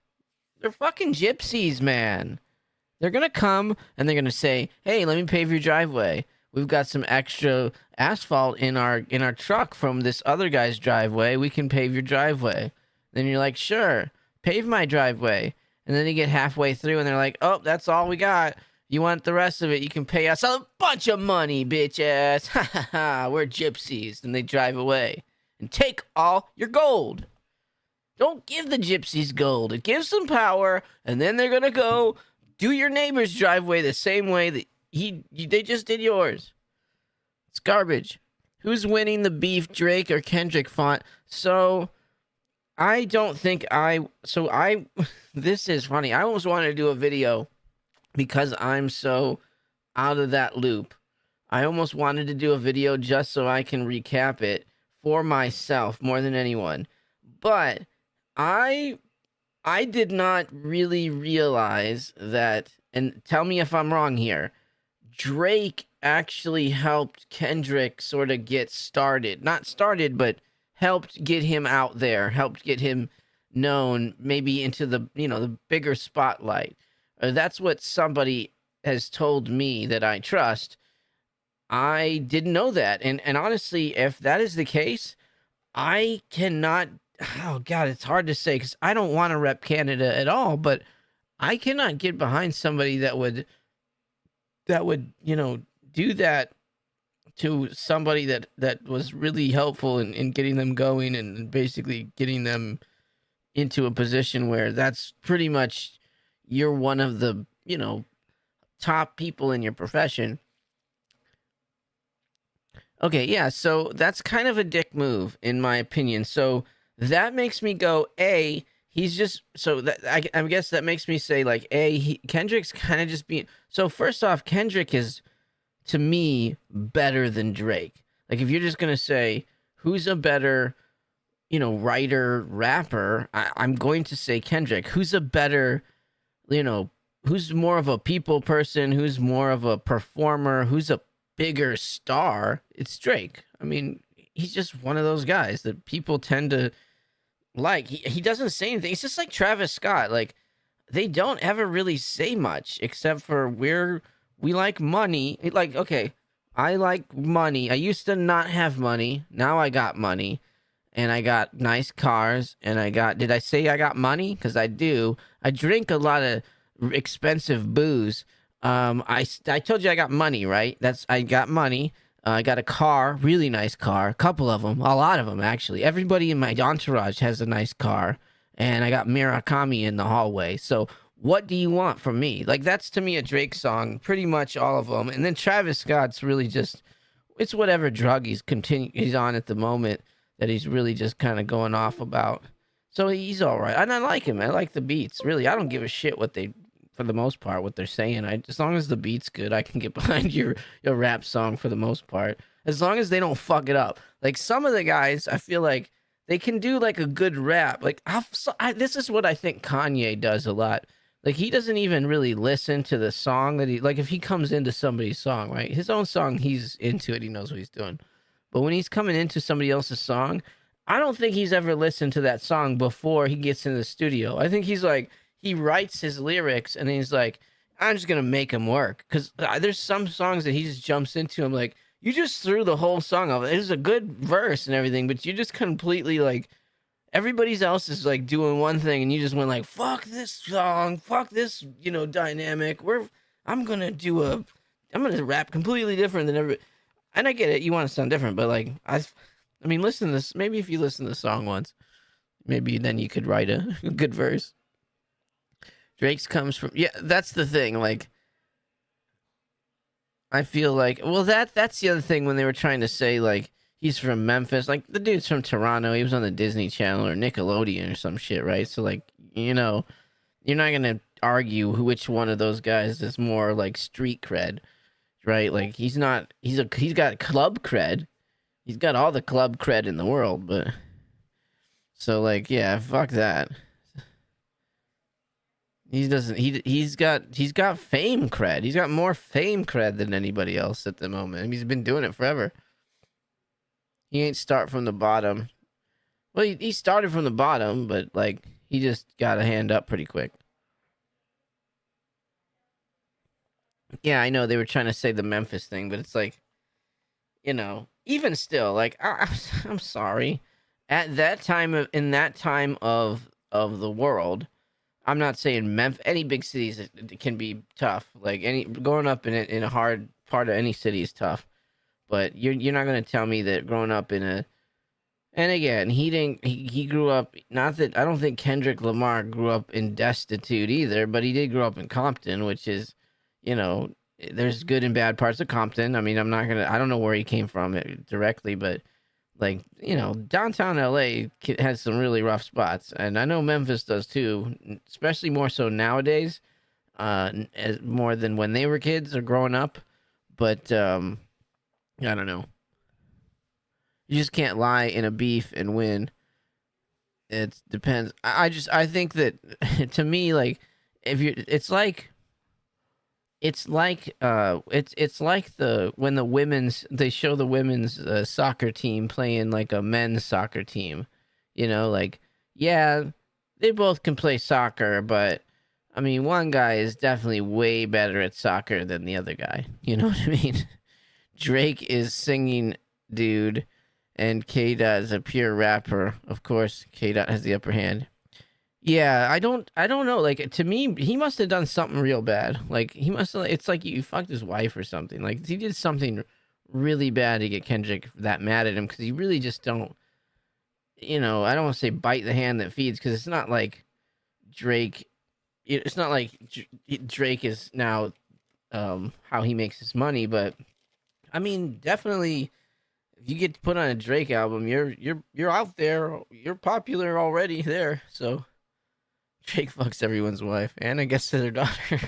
They're fucking gypsies, man. They're gonna come and they're gonna say, "Hey, let me pave your driveway. We've got some extra asphalt in our truck from this other guy's driveway. We can pave your driveway." Then you're like, "Sure, pave my driveway." And then you get halfway through and they're like, "Oh, that's all we got. You want the rest of it? You can pay us a bunch of money, bitch ass. Ha ha ha. We're gypsies." And they drive away and take all your gold. Don't give the gypsies gold. It gives them power, and then they're gonna go do your neighbor's driveway the same way that they just did yours. It's garbage. Who's winning the beef, Drake or Kendrick Font? So I don't think this is funny. I almost wanted to do a video because I'm so out of that loop. I almost wanted to do a video just so I can recap it for myself more than anyone. But I did not really realize that, and tell me if I'm wrong here, Drake actually helped Kendrick sort of get started. Not started, but helped get him out there, helped get him known, maybe into the bigger spotlight. That's what somebody has told me that I trust. I didn't know that. And honestly, if that is the case, I cannot, oh God, it's hard to say because I don't want to rep Canada at all, but I cannot get behind somebody that would, do that to somebody that was really helpful in getting them going and basically getting them into a position where that's pretty much you're one of the, top people in your profession. Okay, yeah, so that's kind of a dick move in my opinion. So that makes me go, A, he's just, so that I guess that makes me say like, A, Kendrick's kind of just being, so first off, Kendrick is to me better than Drake. Like if you're just going to say who's a better, writer, rapper, I'm going to say Kendrick. Who's a better, who's more of a people person, who's more of a performer, who's a bigger star? It's Drake. I mean, he's just one of those guys that people tend to like. He doesn't say anything. It's just like Travis Scott. Like they don't ever really say much except for we like money. Like, okay, I like money. I used to not have money. Now I got money. And I got nice cars. And did I say I got money? Because I do. I drink a lot of expensive booze. I told you I got money, right? I got money. I got a car, really nice car, a couple of them, a lot of them actually. Everybody in my entourage has a nice car, and I got Murakami in the hallway. So what do you want from me? Like that's to me a Drake song, pretty much all of them. And then Travis Scott's really just it's whatever drug he's on at the moment that he's really just kind of going off about. So he's all right, and I like him. I like the beats. Really, I don't give a shit for the most part, what they're saying. As long as the beat's good, I can get behind your rap song for the most part. As long as they don't fuck it up. Like some of the guys, I feel like they can do like a good rap. Like this is what I think Kanye does a lot. Like he doesn't even really listen to the song that he like. If he comes into somebody's song, right, his own song, he's into it. He knows what he's doing. But when he's coming into somebody else's song, I don't think he's ever listened to that song before he gets in the studio. I think he's like, he writes his lyrics and he's like, I'm just going to make them work. Because there's some songs that he just jumps into. I'm like, you just threw the whole song off. It's a good verse and everything, but you just completely like, everybody else is like doing one thing and you just went like, fuck this song, fuck this, dynamic. I'm going to rap completely different than everybody. And I get it, you want to sound different, but like, I mean, listen to this. Maybe if you listen to the song once, maybe then you could write a good verse. Drake's comes from, yeah, that's the thing. Like, I feel like, well, that's the other thing when they were trying to say like he's from Memphis. Like the dude's from Toronto. He was on the Disney Channel or Nickelodeon or some shit, right? So like, you're not gonna argue which one of those guys is more like street cred, right? Like he's got club cred. He's got all the club cred in the world, but so like, yeah, fuck that. He doesn't. He's got fame cred. He's got more fame cred than anybody else at the moment. I mean, he's been doing it forever. He ain't start from the bottom. Well, he started from the bottom, but like he just got a hand up pretty quick. Yeah, I know they were trying to say the Memphis thing, but it's like, even still, like I'm sorry. At that time in that time of the world. I'm not saying Memphis. Any big cities it can be tough. Like growing up in a hard part of any city is tough. But you're not gonna tell me that growing up in And again, he grew up, not that I don't think Kendrick Lamar grew up in destitute either, but he did grow up in Compton, which is, you know, there's good and bad parts of Compton. I mean, I don't know where he came from directly, but like, you know, downtown LA has some really rough spots, and I know Memphis does too, especially more so nowadays, more than when they were kids or growing up. But I don't know. You just can't lie in a beef and win. It depends. I think that to me, like, if you it's like the when the women's they show the women's soccer team playing like a men's soccer team, you know, like, yeah, they both can play soccer, but I mean, one guy is definitely way better at soccer than the other guy. You know what I mean? Drake is singing, dude, and K Dot is a pure rapper. Of course, K Dot has the upper hand. Yeah, I don't know. Like, to me, he must have done something real bad. Like, he must have. It's like you fucked his wife or something. Like, he did something really bad to get Kendrick that mad at him, because he really just don't. You know, I don't want to say bite the hand that feeds, because it's not like Drake. It's not like Drake is now how he makes his money, but I mean, definitely, if you get put on a Drake album, you're out there. You're popular already there, so. Drake fucks everyone's wife, and I guess their daughter.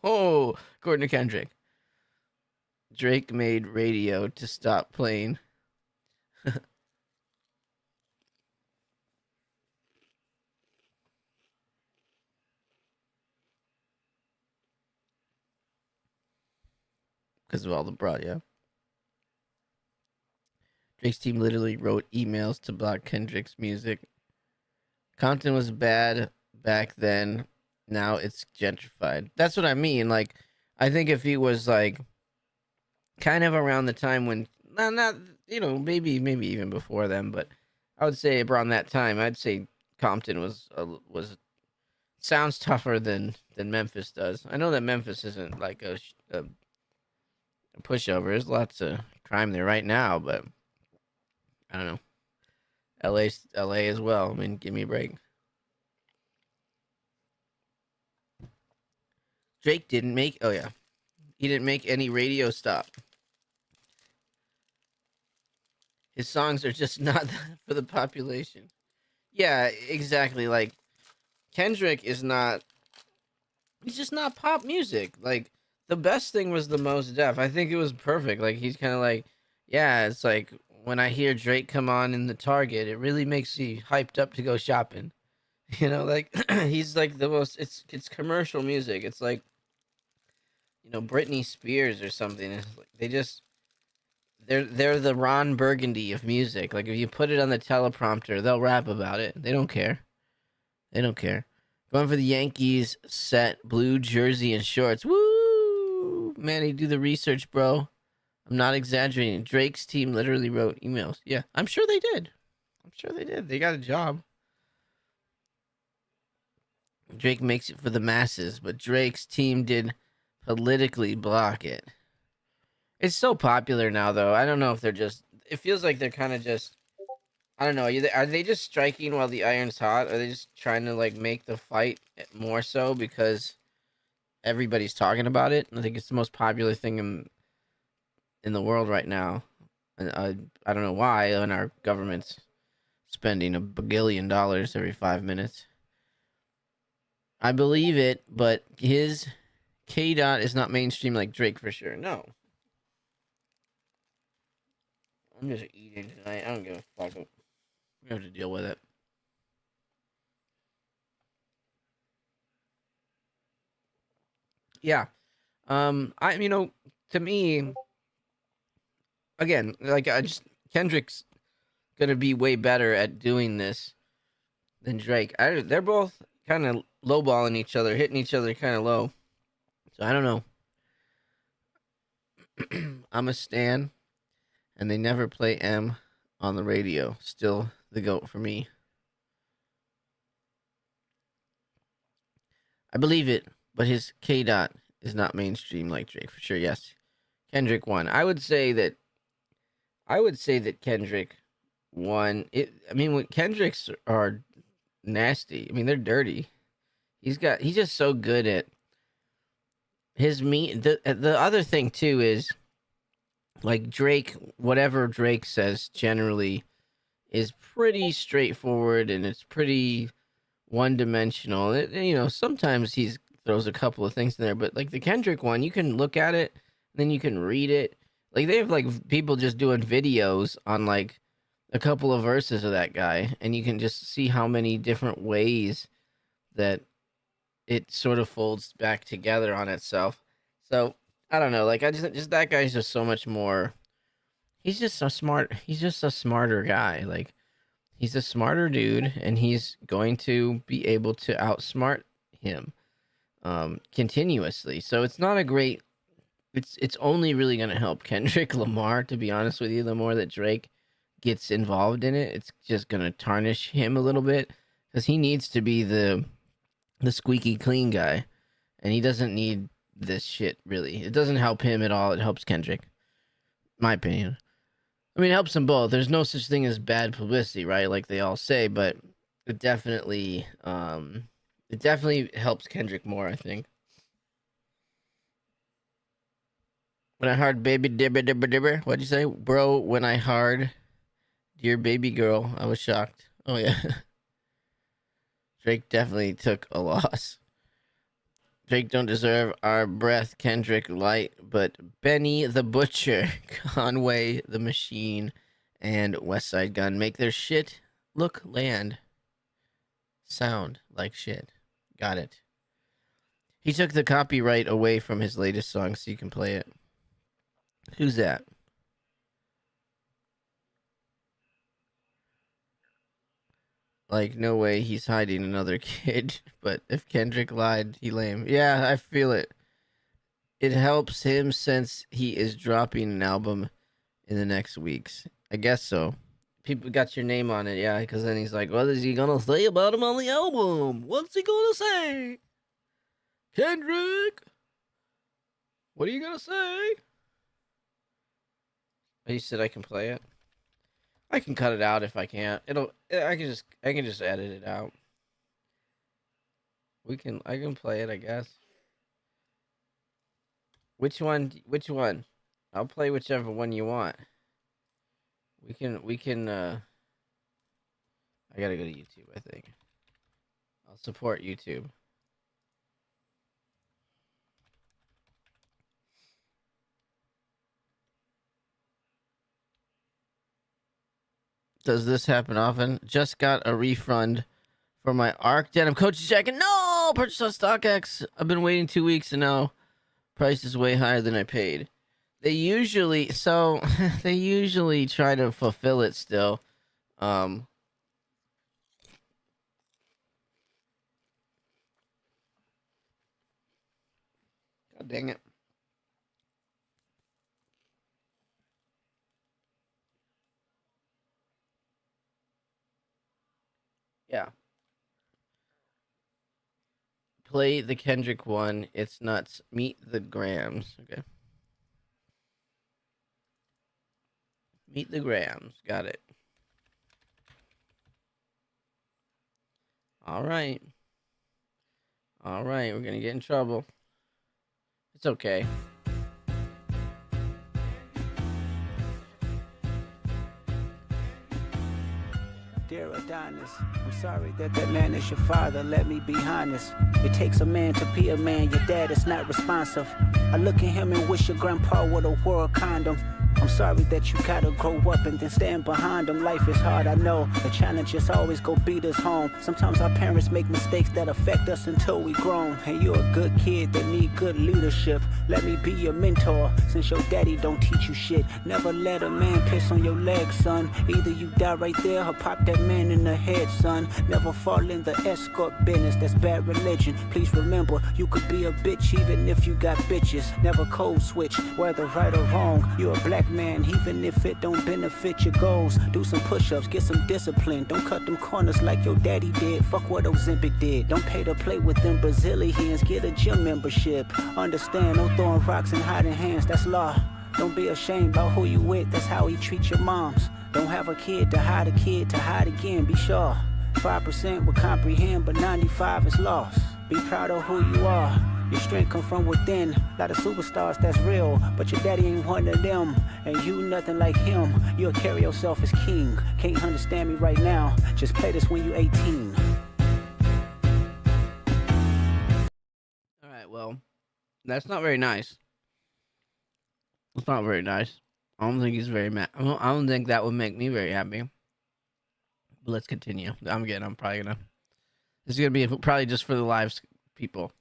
Oh, according to Kendrick, Drake made radio to stop playing. Because of all the broad, yeah. Drake's team literally wrote emails to block Kendrick's music. Compton was bad back then. Now it's gentrified. That's what I mean. Like, I think if he was like kind of around the time when, not you know, maybe even before then, but I would say around that time, I'd say Compton was sounds tougher than Memphis does. I know that Memphis isn't like a pushover. There's lots of crime there right now, but I don't know. LA as well. I mean, give me a break. Drake didn't make. Oh yeah, he didn't make any radio stop. His songs are just not for the population. Yeah, exactly. Like, Kendrick is not. He's just not pop music. Like, the best thing was the Most Def. I think it was perfect. Like, he's kind of like, yeah, it's like when I hear Drake come on in the Target, it really makes me hyped up to go shopping. You know, like, he's like the most. It's commercial music. It's like, you know, Britney Spears or something. It's like they're the Ron Burgundy of music. Like, if you put it on the teleprompter, they'll rap about it. They don't care. They don't care. Going for the Yankees set, blue jersey and shorts. Woo! Manny, do the research, bro. I'm not exaggerating. Drake's team literally wrote emails. Yeah, I'm sure they did. I'm sure they did. They got a job. Drake makes it for the masses, but Drake's team did politically block it. It's so popular now, though. I don't know if they're just. It feels like they're kind of just. I don't know. Are they just striking while the iron's hot? Are they just trying to like make the fight more so because everybody's talking about it? I think it's the most popular thing in the world right now, and I don't know why. And our government's spending $1 billion every 5 minutes. I believe it, but his K Dot is not mainstream like Drake for sure. No, I'm just eating tonight. I don't give a fuck. We have to deal with it. Yeah. I to me, again, like, I just Kendrick's gonna be way better at doing this than Drake. They're both kind of lowballing each other, hitting each other kind of low. So I don't know. I'm a stan, and they never play M on the radio. Still the goat for me. I believe it, but his K Dot is not mainstream like Drake for sure. Yes, Kendrick won. I would say that Kendrick. one. I mean, when Kendrick's are nasty. I mean, they're dirty. He's just so good at his meat. The other thing too is like Drake. Whatever Drake says generally is pretty straightforward and it's pretty one dimensional. Sometimes he throws a couple of things in there, but like the Kendrick one, you can look at it, then you can read it. Like they have like people just doing videos on like a couple of verses of that guy, and you can just see how many different ways that it sort of folds back together on itself. So I don't know, like I just that guy's just so much more. He's just so smart. He's just a smarter guy. Like he's a smarter dude, and he's going to be able to outsmart him continuously. So it's not a great. It's only really going to help Kendrick Lamar, to be honest with you. The more that Drake gets involved in it, it's just going to tarnish him a little bit because he needs to be the squeaky clean guy, and he doesn't need this shit really. It doesn't help him at all. It helps Kendrick, my opinion. I mean, it helps them both. There's no such thing as bad publicity, right? Like they all say, but it definitely helps Kendrick more, I think. When I heard baby dibber dibber dibber, what'd you say? Bro, when I heard dear baby girl, I was shocked. Oh yeah. Drake definitely took a loss. Drake don't deserve our breath, Kendrick light, but Benny the Butcher, Conway the Machine, and Westside Gun make their shit look land. Sound like shit. Got it. He took the copyright away from his latest song so you can play it. Who's that? Like, no way he's hiding another kid. But if Kendrick lied, he lame. Yeah, I feel it. It helps him since he is dropping an album in the next weeks. I guess so. People got your name on it, yeah, because then he's like, what is he gonna say about him on the album? What's he gonna say? Kendrick! What are you gonna say? You said I can play it. I can cut it out if I can't. I can just edit it out. I can play it, I guess. Which one? I'll play whichever one you want. I gotta go to YouTube, I think. I'll support YouTube. Does this happen often? Just got a refund for my ARC denim coach jacket. No! Purchase on StockX. I've been waiting 2 weeks and now price is way higher than I paid. They usually try to fulfill it still. God dang it. Yeah. Play the Kendrick one. It's nuts. Meet the Grams. Okay. Meet the Grams. Got it. All right. All right. We're going to get in trouble. It's okay. Dear Adonis, I'm sorry that man is your father. Let me be honest. It takes a man to be a man. Your dad is not responsive. I look at him and wish your grandpa would have wore a condom. I'm sorry that you gotta grow up and then stand behind them. Life is hard, I know. The challenges always go beat us home. Sometimes our parents make mistakes that affect us until we grown. And you're a good kid that need good leadership. Let me be your mentor, since your daddy don't teach you shit. Never let a man piss on your leg, son. Either you die right there or pop that man in the head, son. Never fall in the escort business, that's bad religion. Please remember, you could be a bitch even if you got bitches. Never code switch, whether right or wrong. You're a black man, even if it don't benefit your goals. Do some push-ups, get some discipline. Don't cut them corners like your daddy did. Fuck what Ozempic did. Don't pay to play with them Brazilians. Get a gym membership. Understand, no throwing rocks and hiding hands, that's law. Don't be ashamed about who you with, that's how he treats your moms. Don't have a kid to hide again. Be sure 5% will comprehend, but 95 is lost. Be proud of who you are. Your strength come from within. Lot of superstars that's real, but your daddy ain't one of them. And you nothing like him. You'll carry yourself as king. Can't understand me right now. Just play this when you 18. All right, well, that's not very nice. It's not very nice. I don't think he's very mad. I don't think that would make me very happy. But let's continue. I'm probably gonna. This is gonna be probably just for the live people.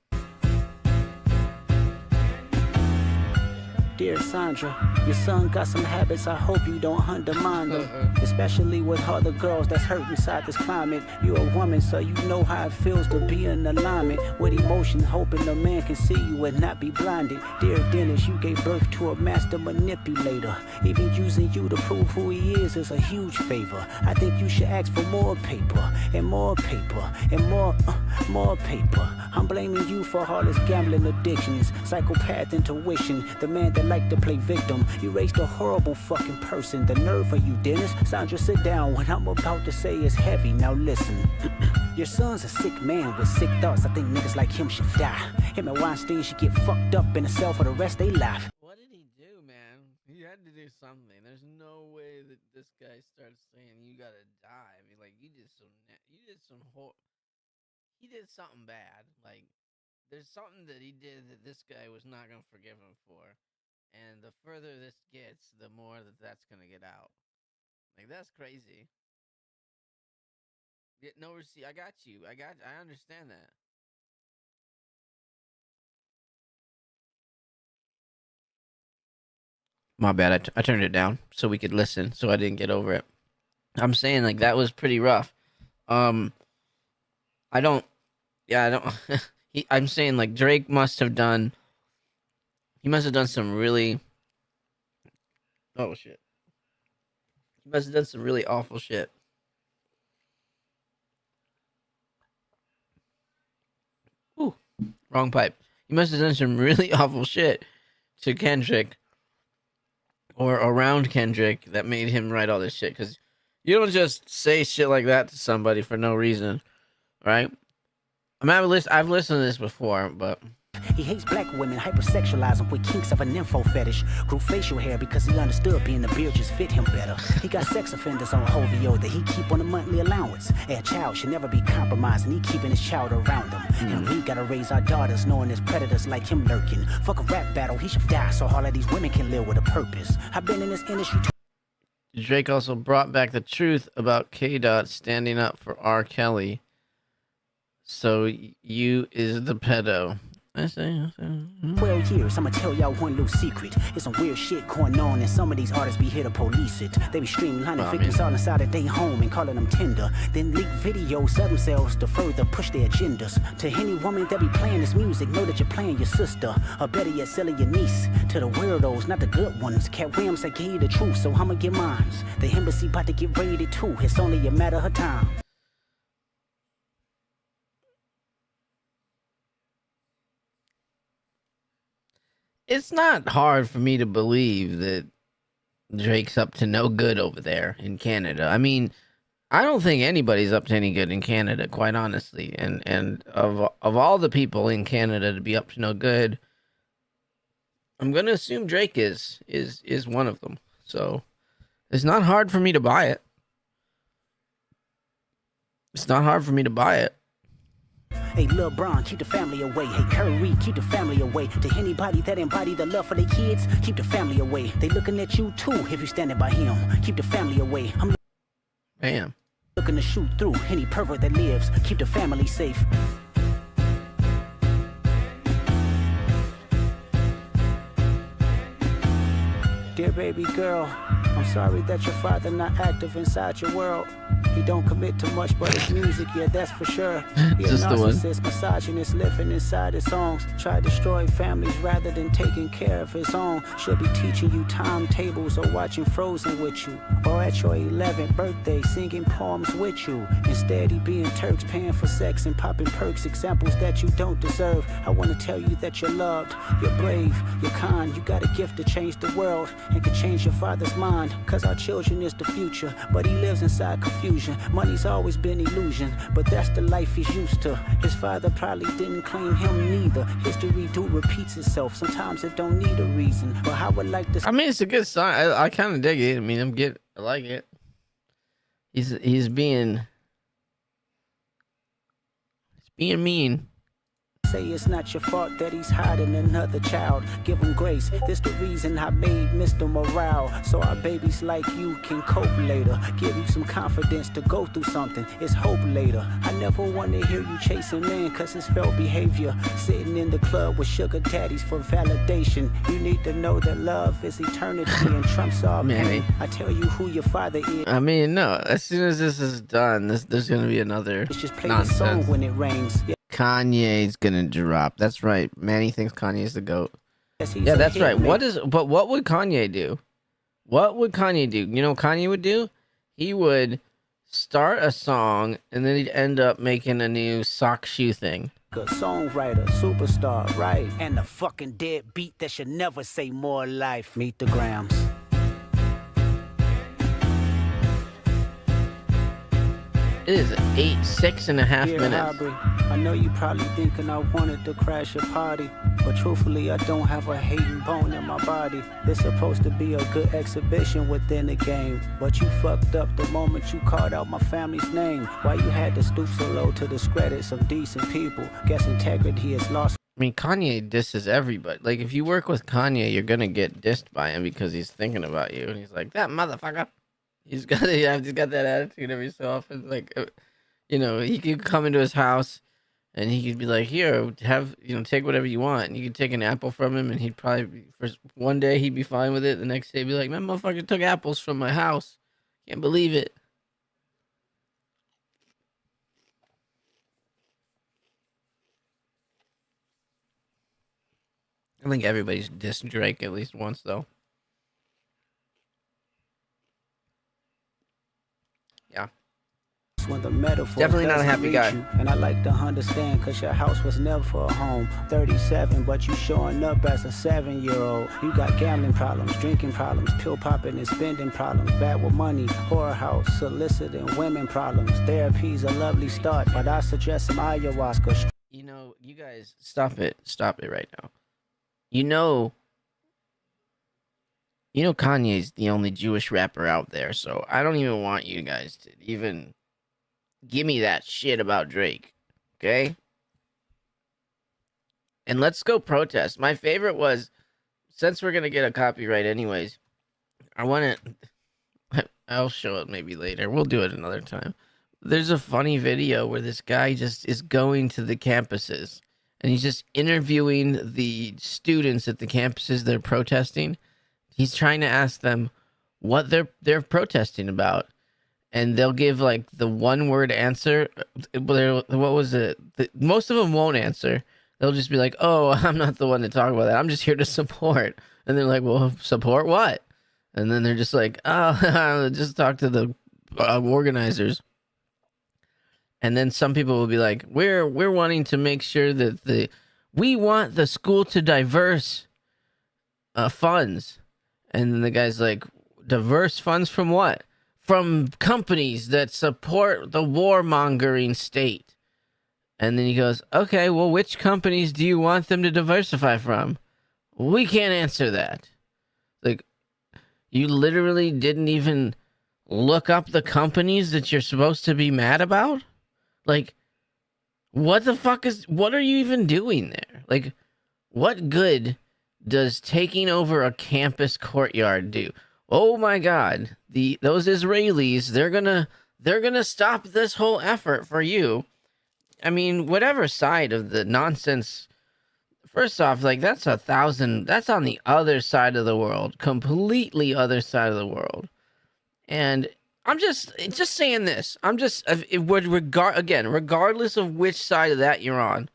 Dear Sandra, your son got some habits, I hope you don't undermine them. Especially with other girls that's hurt inside this climate. You're a woman, so you know how it feels to be in alignment with emotion, hoping a man can see you and not be blinded. Dear Dennis, you gave birth to a master manipulator. Even using you to prove who he is a huge favor. I think you should ask for more paper, and more paper, and more paper. I'm blaming you for all his gambling addictions, psychopath intuition, the man that like to play victim. You raised a horrible fucking person. The nerve of you, Dennis. Sandra, sit down. What I'm about to say is heavy. Now listen. Your son's a sick man with sick thoughts. I think niggas like him should die. Him and Weinstein should get fucked up in a cell for the rest of their life. What did he do, man? He had to do something. There's no way that this guy starts saying you gotta die. I mean, like, he did something bad. Like, there's something that he did that this guy was not gonna forgive him for. And the further this gets, the more that's gonna get out. Like, that's crazy. No receipt. I got you. I understand that. My bad. I turned it down so we could listen, so I didn't get over it. I'm saying, like, that was pretty rough. I'm saying, like, Drake must have done. He must have done some really. Oh shit. He must have done some really awful shit. Ooh, wrong pipe. He must have done some really awful shit to Kendrick or around Kendrick that made him write all this shit. Because you don't just say shit like that to somebody for no reason, right? I've listened to this before, but. He hates black women, hypersexualize them with kinks of a nympho fetish. Grew facial hair because he understood being the beard just fit him better. He got sex offenders on OVO that he keep on a monthly allowance. A child should never be compromised and he keeping his child around him. And we gotta raise our daughters knowing there's predators like him lurking. Fuck a rap battle, he should die so all of these women can live with a purpose. I've been in this industry Drake also brought back the truth about K-Dot standing up for R. Kelly. So you is the pedo. 12 years, I'ma tell y'all one little secret. There's some weird shit going on, and some of these artists be here to police it. They be streamlining victims all inside of their home and calling them tender. Then leak videos of themselves to further push their agendas. To any woman that be playing this music, know that you're playing your sister. Or better yet, selling your niece. To the weirdos, not the good ones. Cat Williams, I gave you the truth, so I'ma get mines. The embassy about to get raided too. It's only a matter of time. It's not hard for me to believe that Drake's up to no good over there in Canada. I mean, I don't think anybody's up to any good in Canada, quite honestly. And of all the people in Canada to be up to no good, I'm gonna assume Drake is one of them. So it's not hard for me to buy it. It's not hard for me to buy it. Hey, Lil Bron, keep the family away. Hey, Curry, keep the family away. To anybody that embody the love for their kids, keep the family away. They looking at you too if you standing by him. Keep the family away. I'm looking to shoot through any pervert that lives. Keep the family safe. Dear baby girl, I'm sorry that your father not active inside your world. He don't commit to much but his music, yeah, that's for sure. He a narcissist, misogynist, living inside his songs. Try to destroy families rather than taking care of his own. Should be teaching you timetables or watching Frozen with you. Or at your 11th birthday singing poems with you. Instead he being Turks paying for sex and popping perks, examples that you don't deserve. I want to tell you that you're loved, you're brave, you're kind. You got a gift to change the world and can change your father's mind. bond, cause our children is the future. But he lives inside confusion. Money's always been illusion, but that's the life he's used to. His father probably didn't claim him neither. History do repeats itself. Sometimes it don't need a reason. But how would like this? I mean, it's a good song. I kind of dig it. I mean, I like it. He's being mean. Say it's not your fault that he's hiding another child. Give him grace. This the reason I made Mr. Morale. So our babies like you can cope later. Give you some confidence to go through something. It's hope later. I never want to hear you chasing men cause it's felt behavior. Sitting in the club with sugar daddies for validation. You need to know that love is eternity and trumps all pain. I tell you who your father is. I mean, no. As soon as this is done, there's gonna be another It's just play nonsense. the song when it rains. Yeah. Kanye's gonna drop. That's right. Manny thinks Kanye's the GOAT. Yes, Yeah, that's right. But what would Kanye do? What would Kanye do? You know what Kanye would do? He would start a song and then he'd end up making a new sock shoe thing. A songwriter, superstar, right? And the fucking dead beat that should never say more life. Meet the Grams. It is 6.5 Dear minutes. Aubrey, I know you probably thinking I wanted to crash your party, but truthfully I don't have a hating bone in my body. It's supposed to be a good exhibition within the game, but you fucked up the moment you called out my family's name. Why you had to stoop so low to discredit some decent people? Guess integrity is lost. I mean, Kanye disses everybody. Like, if you work with Kanye, you're gonna get dissed by him because he's thinking about you, and he's like, that motherfucker. He's got that attitude every so often. Like, you know, he could come into his house and he could be like, here, take whatever you want. And you could take an apple from him and he'd probably, for one day, he'd be fine with it. The next day, he'd be like, man, motherfucker took apples from my house. Can't believe it. I think everybody's dissed Drake at least once, though. Yeah. When the metaphor Definitely not a happy guy. And I like to understand cause your house was never a home. 37 but you showing up as a 7-year-old. You got gambling problems, drinking problems, pill popping and spending problems, bad with money, whorehouse, soliciting women problems. Therapy's a lovely start, but I suggest some ayahuasca. You know, you guys, stop it right now. You know Kanye's the only Jewish rapper out there, so I don't even want you guys to even give me that shit about Drake, okay? And let's go protest. My favorite was, since we're gonna get a copyright anyways, I'll show it maybe later. We'll do it another time. There's a funny video where this guy just is going to the campuses and he's just interviewing the students at the campuses they're protesting. He's trying to ask them what they're protesting about, and they'll give like the one-word answer. What was it? Most of them won't answer. They'll just be like, "Oh, I'm not the one to talk about that. I'm just here to support." And they're like, "Well, support what?" And then they're just like, "Oh, just talk to the organizers." And then some people will be like, "We're wanting to make sure that we want the school to diverse funds." And then the guy's like, diverse funds from what? From companies that support the warmongering state. And then he goes, okay, well, which companies do you want them to diversify from? We can't answer that. Like, you literally didn't even look up the companies that you're supposed to be mad about? Like, what are you even doing there? Like, what good does taking over a campus courtyard do? Oh my God, those Israelis, they're gonna stop this whole effort for you. I mean, whatever side of the nonsense. First off, like that's that's on the other side of the world, completely other side of the world. And I'm just saying this. Regardless of which side of that you're on.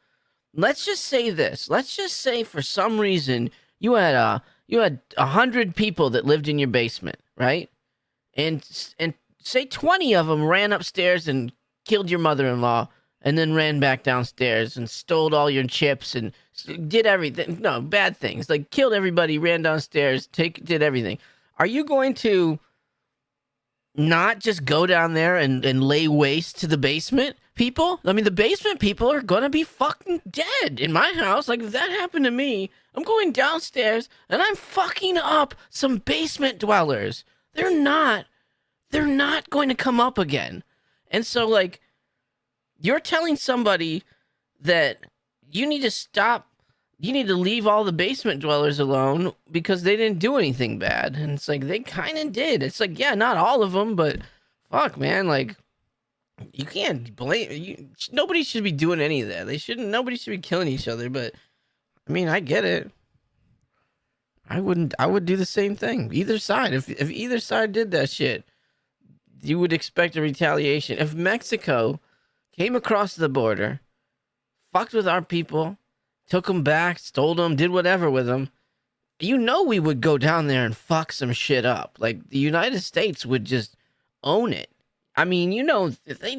Let's just say this. Let's just say for some reason you had 100 people that lived in your basement, right? And say 20 of them ran upstairs and killed your mother-in-law, and then ran back downstairs and stole all your chips and did everything. No, bad things. Like killed everybody, ran downstairs, did everything. are you going to not just go down there and lay waste to the basement people? I mean, the basement people are gonna be fucking dead in my house. Like, if that happened to me, I'm going downstairs and I'm fucking up some basement dwellers. They're not going to come up again. And so, like, you're telling somebody that you need to stop, you need to leave all the basement dwellers alone because they didn't do anything bad. And it's like, they kind of did. It's like, yeah, not all of them, but fuck, man, like, you can't blame, nobody should be doing any of that. Nobody should be killing each other, but I mean, I get it. I would do the same thing. Either side. If either side did that shit, you would expect a retaliation. If Mexico came across the border, fucked with our people, took them back, stole them, did whatever with them, you know we would go down there and fuck some shit up. Like, the United States would just own it. I mean, you know,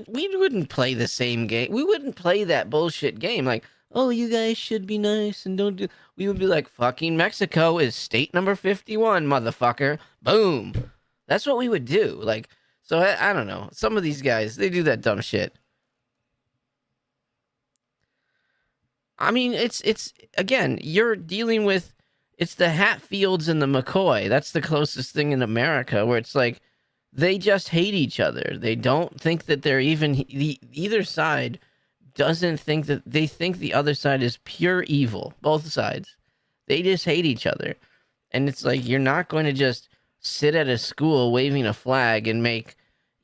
we wouldn't play the same game. We wouldn't play that bullshit game. Like, oh, you guys should be nice and don't do... We would be like, fucking Mexico is state number 51, motherfucker. Boom. That's what we would do. Like, so I don't know. Some of these guys, they do that dumb shit. I mean, it's again, you're dealing with, it's the Hatfields and the McCoy. That's the closest thing in America where it's like, they just hate each other. They don't think that they're even, either side doesn't think that, they think the other side is pure evil. Both sides. They just hate each other. And it's like, you're not going to just sit at a school waving a flag and make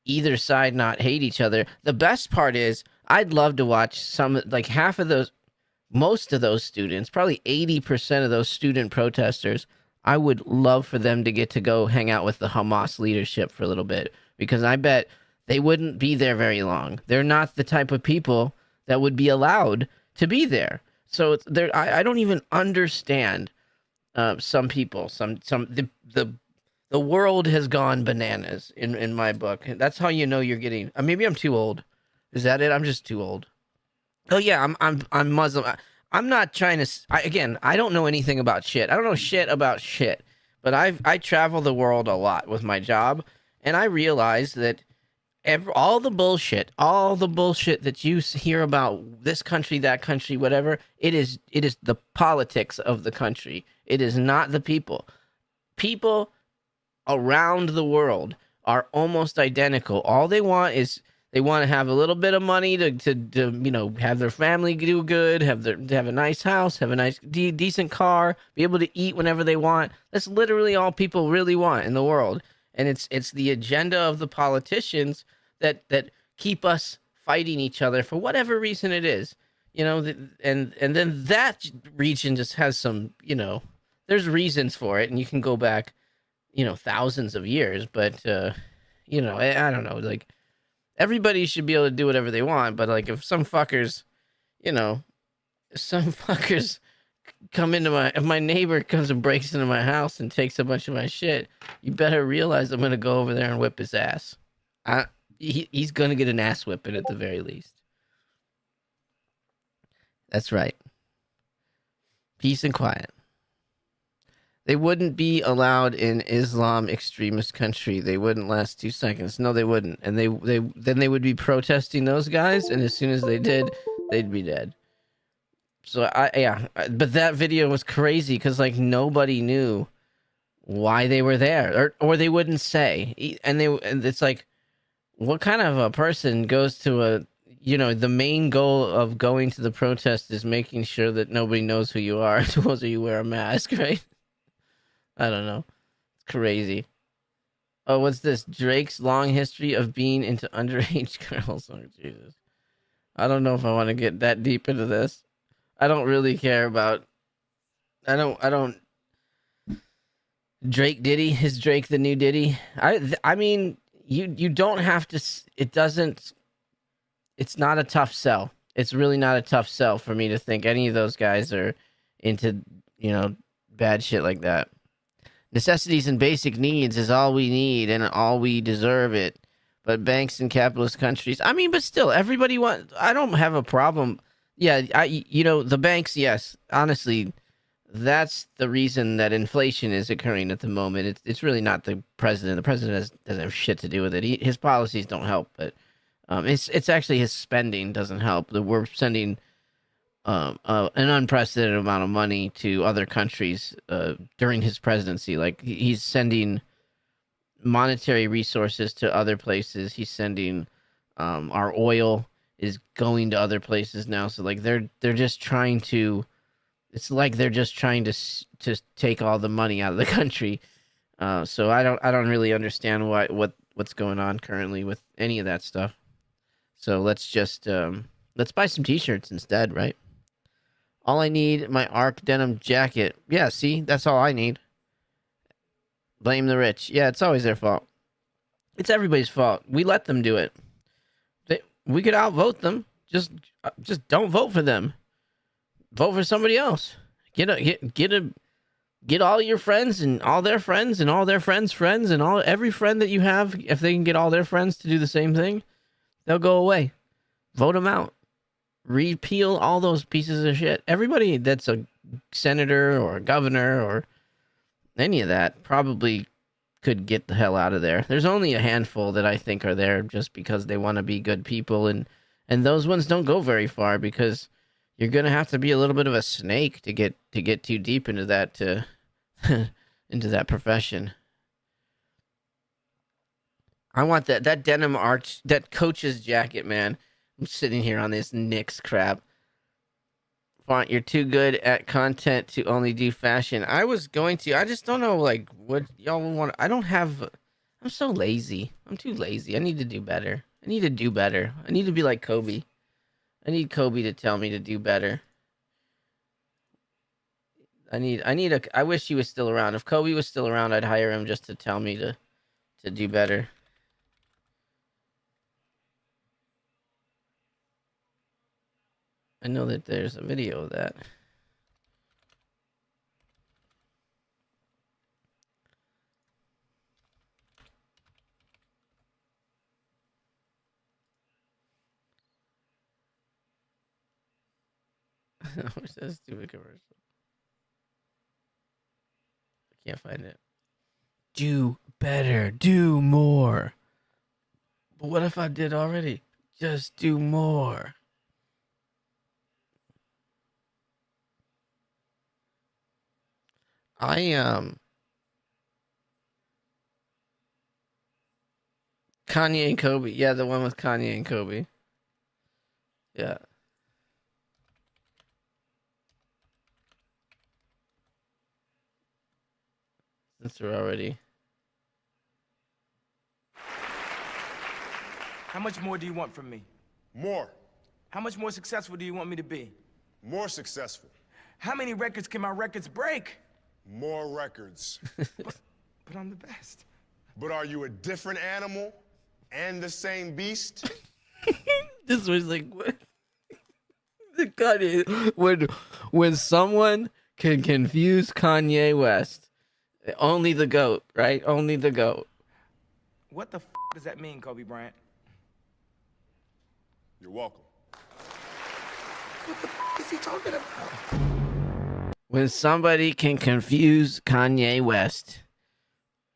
either side not hate each other. The best part is, I'd love to watch some, like half of those, most of those students, probably 80% of those student protesters, I would love for them to get to go hang out with the Hamas leadership for a little bit, because I bet they wouldn't be there very long. They're not the type of people that would be allowed to be there. So it's there. I don't even understand some people. The world has gone bananas in my book. That's how you know you're getting. Maybe I'm too old. Is that it? I'm just too old. Oh yeah, I'm Muslim. I'm not trying to. I don't know anything about shit. I don't know shit about shit. But I travel the world a lot with my job, and I realize that all the bullshit that you hear about this country, that country, whatever, it is the politics of the country. It is not the people. People around the world are almost identical. All they want is, they want to have a little bit of money to you know, have their family do good, have a nice house, have a nice decent car, be able to eat whenever they want. That's literally all people really want in the world. And it's the agenda of the politicians that keep us fighting each other for whatever reason it is. You know, and then that region just has some, you know, there's reasons for it, and you can go back, you know, thousands of years, but you know, I don't know, like, everybody should be able to do whatever they want, but like, if some fuckers, you know, come into if my neighbor comes and breaks into my house and takes a bunch of my shit, you better realize I'm gonna go over there and whip his ass. He's gonna get an ass whipping at the very least. That's right. Peace and quiet. They wouldn't be allowed in Islam extremist country. They wouldn't last 2 seconds. No, they wouldn't. And they would be protesting those guys, and as soon as they did, they'd be dead. So but that video was crazy because like nobody knew why they were there, or they wouldn't say. And it's like, what kind of a person goes to a, you know, the main goal of going to the protest is making sure that nobody knows who you are. Suppose you wear a mask, right? I don't know. It's crazy. Oh, what's this? Drake's long history of being into underage girls. Oh, Jesus. I don't know if I want to get that deep into this. I don't really care about... I don't... Drake Diddy? Is Drake the new Diddy? I mean, you don't have to... It doesn't... It's not a tough sell. It's really not a tough sell for me to think any of those guys are into, you know, bad shit like that. Necessities and basic needs is all we need and all we deserve it. But banks and capitalist countries, I mean, but still, everybody wants... I don't have a problem. Yeah, you know, the banks, yes. Honestly, that's the reason that inflation is occurring at the moment. It's really not the president. The president doesn't have shit to do with it. His policies don't help, but it's actually his spending doesn't help. We're sending an unprecedented amount of money to other countries during his presidency. Like he's sending monetary resources to other places. He's sending our oil is going to other places now. So like they're just trying to. It's like they're just trying to take all the money out of the country. So I don't really understand what's going on currently with any of that stuff. So let's buy some t-shirts instead, right? All I need, my ARC denim jacket. Yeah, see, that's all I need. Blame the rich. Yeah, it's always their fault. It's everybody's fault. We let them do it. We could outvote them. Just don't vote for them. Vote for somebody else. Get all your friends and all their friends and all their friends' friends and every friend that you have. If they can get all their friends to do the same thing, they'll go away. Vote them out. Repeal all those pieces of shit. Everybody that's a senator or a governor or any of that probably could get the hell out of there. There's only a handful that I think are there just because they want to be good people, and those ones don't go very far because you're gonna have to be a little bit of a snake to get too deep into that into that profession. I want that denim arch, that coach's jacket, man. I'm sitting here on this Knicks crap. Font, you're too good at content to only do fashion. I was going to. I just don't know, like, what y'all want. I don't have. I'm so lazy. I'm too lazy. I need to do better. I need to do better. I need to be like Kobe. I need Kobe to tell me to do better. I wish he was still around. If Kobe was still around, I'd hire him just to tell me to do better. I know that there's a video of that. What's that stupid commercial? I can't find it. Do better. Do more. But what if I did already? Just do more. Kanye and Kobe. Yeah, the one with Kanye and Kobe. Yeah. Since we're already. How much more do you want from me? More. How much more successful do you want me to be? More successful. How many records can my records break? More records. But I'm the best. But are you a different animal and the same beast? This was like what? Kanye, when someone can confuse Kanye West, only the GOAT, right? Only the GOAT. What the does that mean, Kobe Bryant? You're welcome. What the is he talking about? When somebody can confuse Kanye West,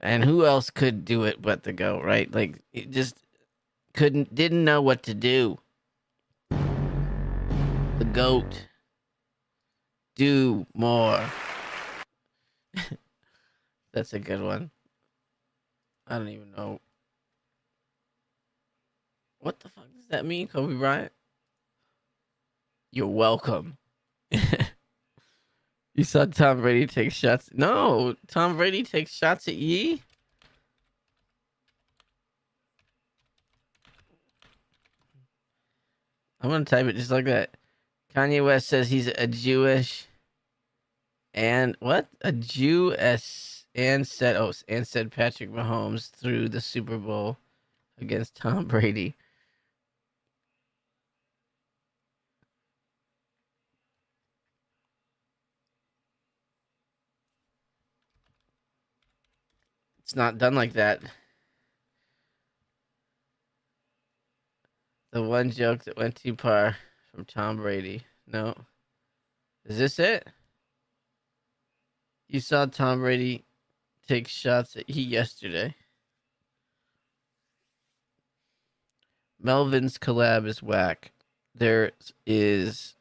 and who else could do it but the GOAT, right? Like it just didn't know what to do. The GOAT. Do more. That's a good one. I don't even know. What the fuck does that mean, Kobe Bryant? You're welcome. You saw Tom Brady take shots. No, Tom Brady takes shots at Yee. I'm gonna type it just like that. Kanye West says he's a Jewish and what? A Jew and said Patrick Mahomes through the Super Bowl against Tom Brady. It's not done like that. The one joke that went too far from Tom Brady. No. Is this it? You saw Tom Brady take shots at you yesterday. Melvin's collab is whack. There is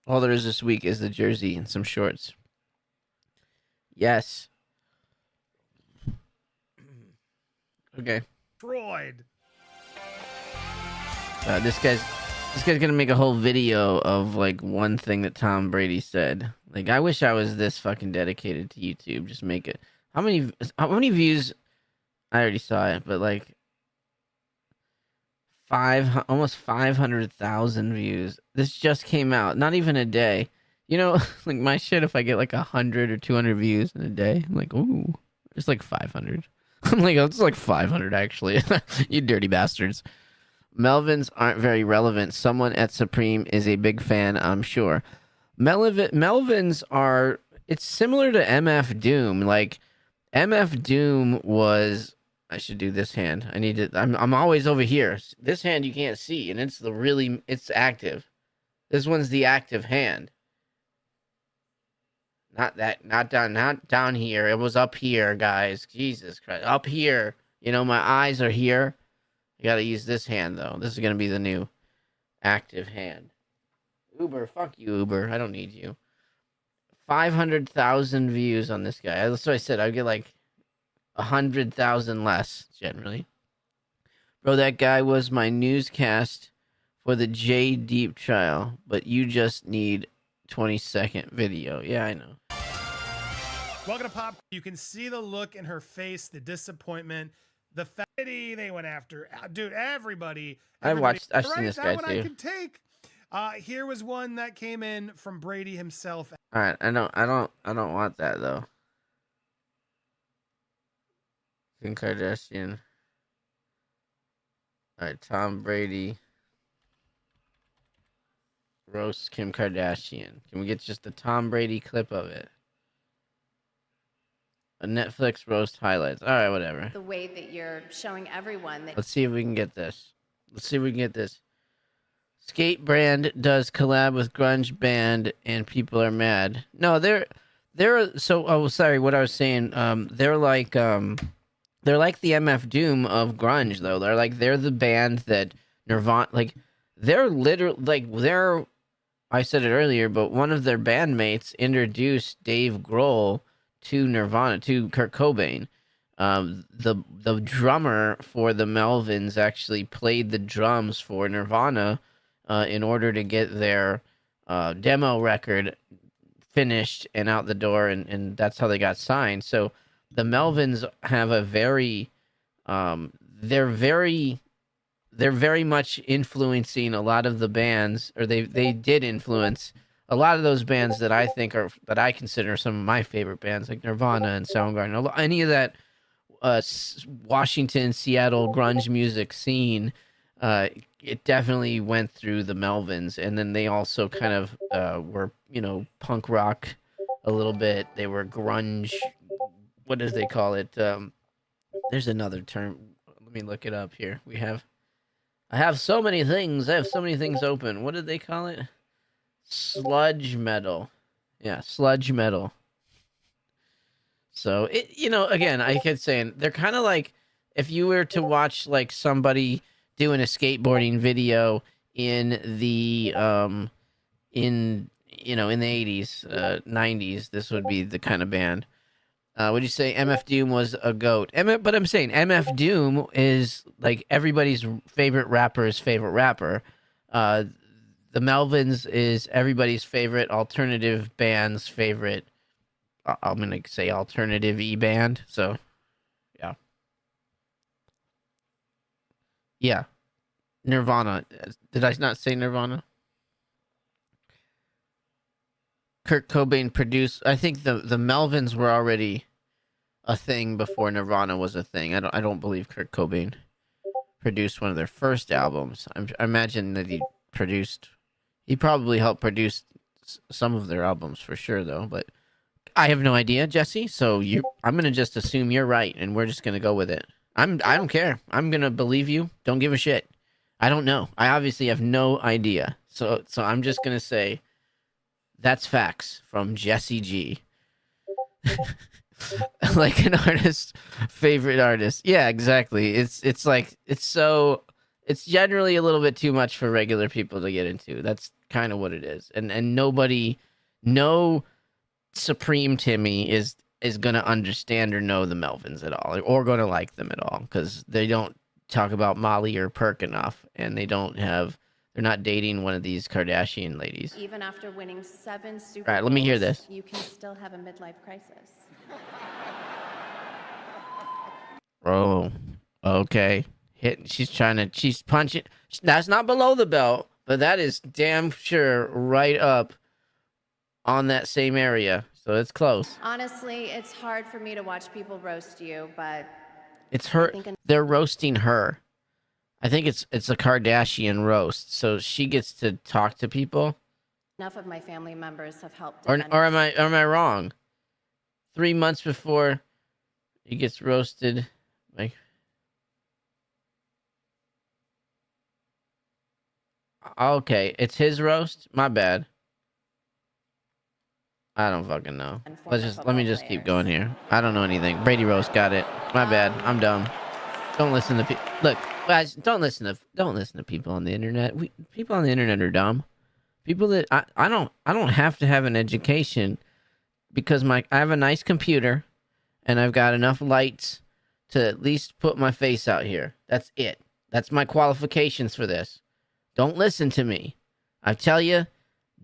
all there is this week is the jersey and some shorts. Yes. Okay. Freud. This guy's gonna make a whole video of like one thing that Tom Brady said. Like, I wish I was this fucking dedicated to YouTube. Just make it. How many views? I already saw it, but like almost 500,000 views. This just came out. Not even a day. You know, like my shit. If I get like 100 or 200 views in a day, I'm like, ooh, it's like 500. I'm like, oh, it's like 500 actually. You dirty bastards. Melvins aren't very relevant. Someone at Supreme is a big fan, I'm sure. Melvins are. It's similar to MF Doom. Like MF Doom was. I should do this hand. I need to. I'm always over here. This hand you can't see, and it's active. This one's the active hand. Not down here. It was up here, guys. Jesus Christ, up here. You know, my eyes are here. You gotta use this hand though. This is gonna be the new active hand. Uber, fuck you, Uber. I don't need you. 500,000 views on this guy. That's what I said. I'd get like 100,000 less generally. Bro, that guy was my newscast for the J Deep trial, but you just need 20-second video. Yeah, I know. Welcome to Pop. You can see the look in her face, the disappointment, the fatty they went after. Dude, everybody. I've seen this guy that one too. I can take. Here was one that came in from Brady himself. All right, I don't want that though. Kim Kardashian. All right, Tom Brady roasts Kim Kardashian. Can we get just the Tom Brady clip of it? A Netflix roast highlights. All right, whatever. The way that you're showing everyone that. Let's see if we can get this. Skate brand does collab with grunge band and people are mad. No, they're so. Oh, sorry. What I was saying. They're like the MF Doom of grunge though. They're the band that Nirvana like. They're literally like they're. I said it earlier, but one of their bandmates introduced Dave Grohl to Nirvana, to Kurt Cobain. The drummer for the Melvins actually played the drums for Nirvana in order to get their demo record finished and out the door, and that's how they got signed. So the Melvins have a very they're very much influencing a lot of the bands, or they did influence a lot of those bands that I consider some of my favorite bands, like Nirvana and Soundgarden. Any of that Washington, Seattle grunge music scene, it definitely went through the Melvins, and then they also kind of were, punk rock a little bit. They were grunge. What does they call it? There's another term. Let me look it up here. I have so many things. I have so many things open. What did they call it? Sludge metal. Yeah, sludge metal. So again, I kept saying they're kind of like if you were to watch like somebody doing a skateboarding video in the in the 80s, 90s, this would be the kind of band. Would you say MF Doom was a goat? But I'm saying MF Doom is like everybody's favorite rapper's favorite rapper. The Melvins is everybody's favorite alternative band's favorite. I'm gonna say alternative band. So, yeah. Nirvana. Did I not say Nirvana? Kurt Cobain produced. I think the Melvins were already a thing before Nirvana was a thing. I don't believe Kurt Cobain produced one of their first albums. I imagine that he probably helped produce some of their albums for sure, though. But I have no idea, Jesse. So I'm gonna just assume you're right, and we're just gonna go with it. I don't care. I'm gonna believe you. Don't give a shit. I don't know. I obviously have no idea. So I'm just gonna say that's facts from Jesse G. like an artist's favorite artist. Yeah, exactly. It's like it's generally a little bit too much for regular people to get into. That's kind of what it is. And nobody, no Supreme Timmy is gonna understand or know the Melvins at all, or gonna like them at all, because they don't talk about Molly or Perk enough, and they're not dating one of these Kardashian ladies. Even after winning 7 Super All right, let me hear Bowls, this. you can still have a midlife crisis. Oh, okay. She's punching. That's not below the belt, but that is damn sure right up on that same area. So it's close. Honestly, it's hard for me to watch people roast you, but It's her. I think They're roasting her. I think it's a Kardashian roast, so she gets to talk to people. enough of my family members have helped Or defend am I wrong? 3 months before he gets roasted, like, okay, it's his roast. My bad. I don't fucking know. and former Let me football just keep players. going here. I don't know anything. Brady roast, got it. My bad. I'm dumb. Don't listen to people. Look, guys, don't listen to people on the internet. People on the internet are dumb. People that I don't have to have an education because I have a nice computer and I've got enough lights to at least put my face out here. That's it. That's my qualifications for this. Don't listen to me. I tell you,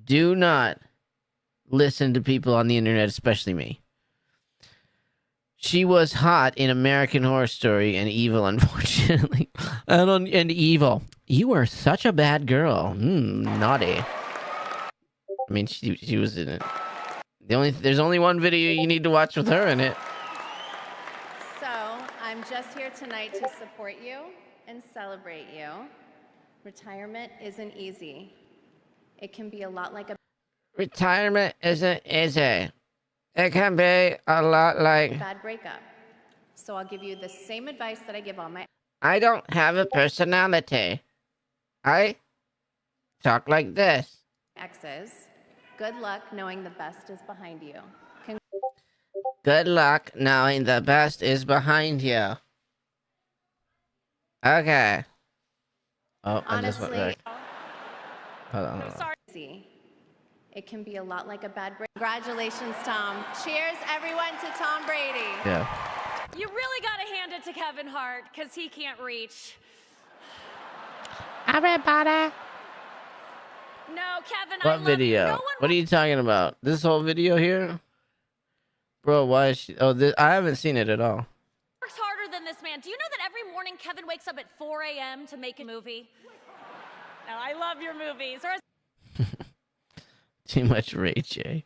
do not listen to people on the internet, especially me. She was hot in American Horror Story and evil, unfortunately. And evil. You are such a bad girl. Naughty. I mean, she was in it. There's only one video you need to watch with her in it. So, I'm just here tonight to support you and celebrate you. Retirement isn't easy. It can be a lot like a Retirement isn't easy. It can be a lot like... bad breakup. So I'll give you the same advice that I give all my I don't have a personality. I talk like this. exes. Good luck knowing the best is behind you. Good luck knowing the best is behind you. Okay. Oh, I just went Honestly, back. Hold on. easy. It can be a lot like a bad break. Congratulations, Tom. Cheers, everyone, to Tom Brady. Yeah. You really got to hand it to Kevin Hart because he can't reach. Everybody. No, Kevin, I What love video? You. No one What are you talking about? This whole video here? Bro, why is she... Oh, I haven't seen it at all. works harder than this man. Do you know that every morning Kevin wakes up at 4 a.m. to make a movie? No, I love your movies. Too much rage, eh?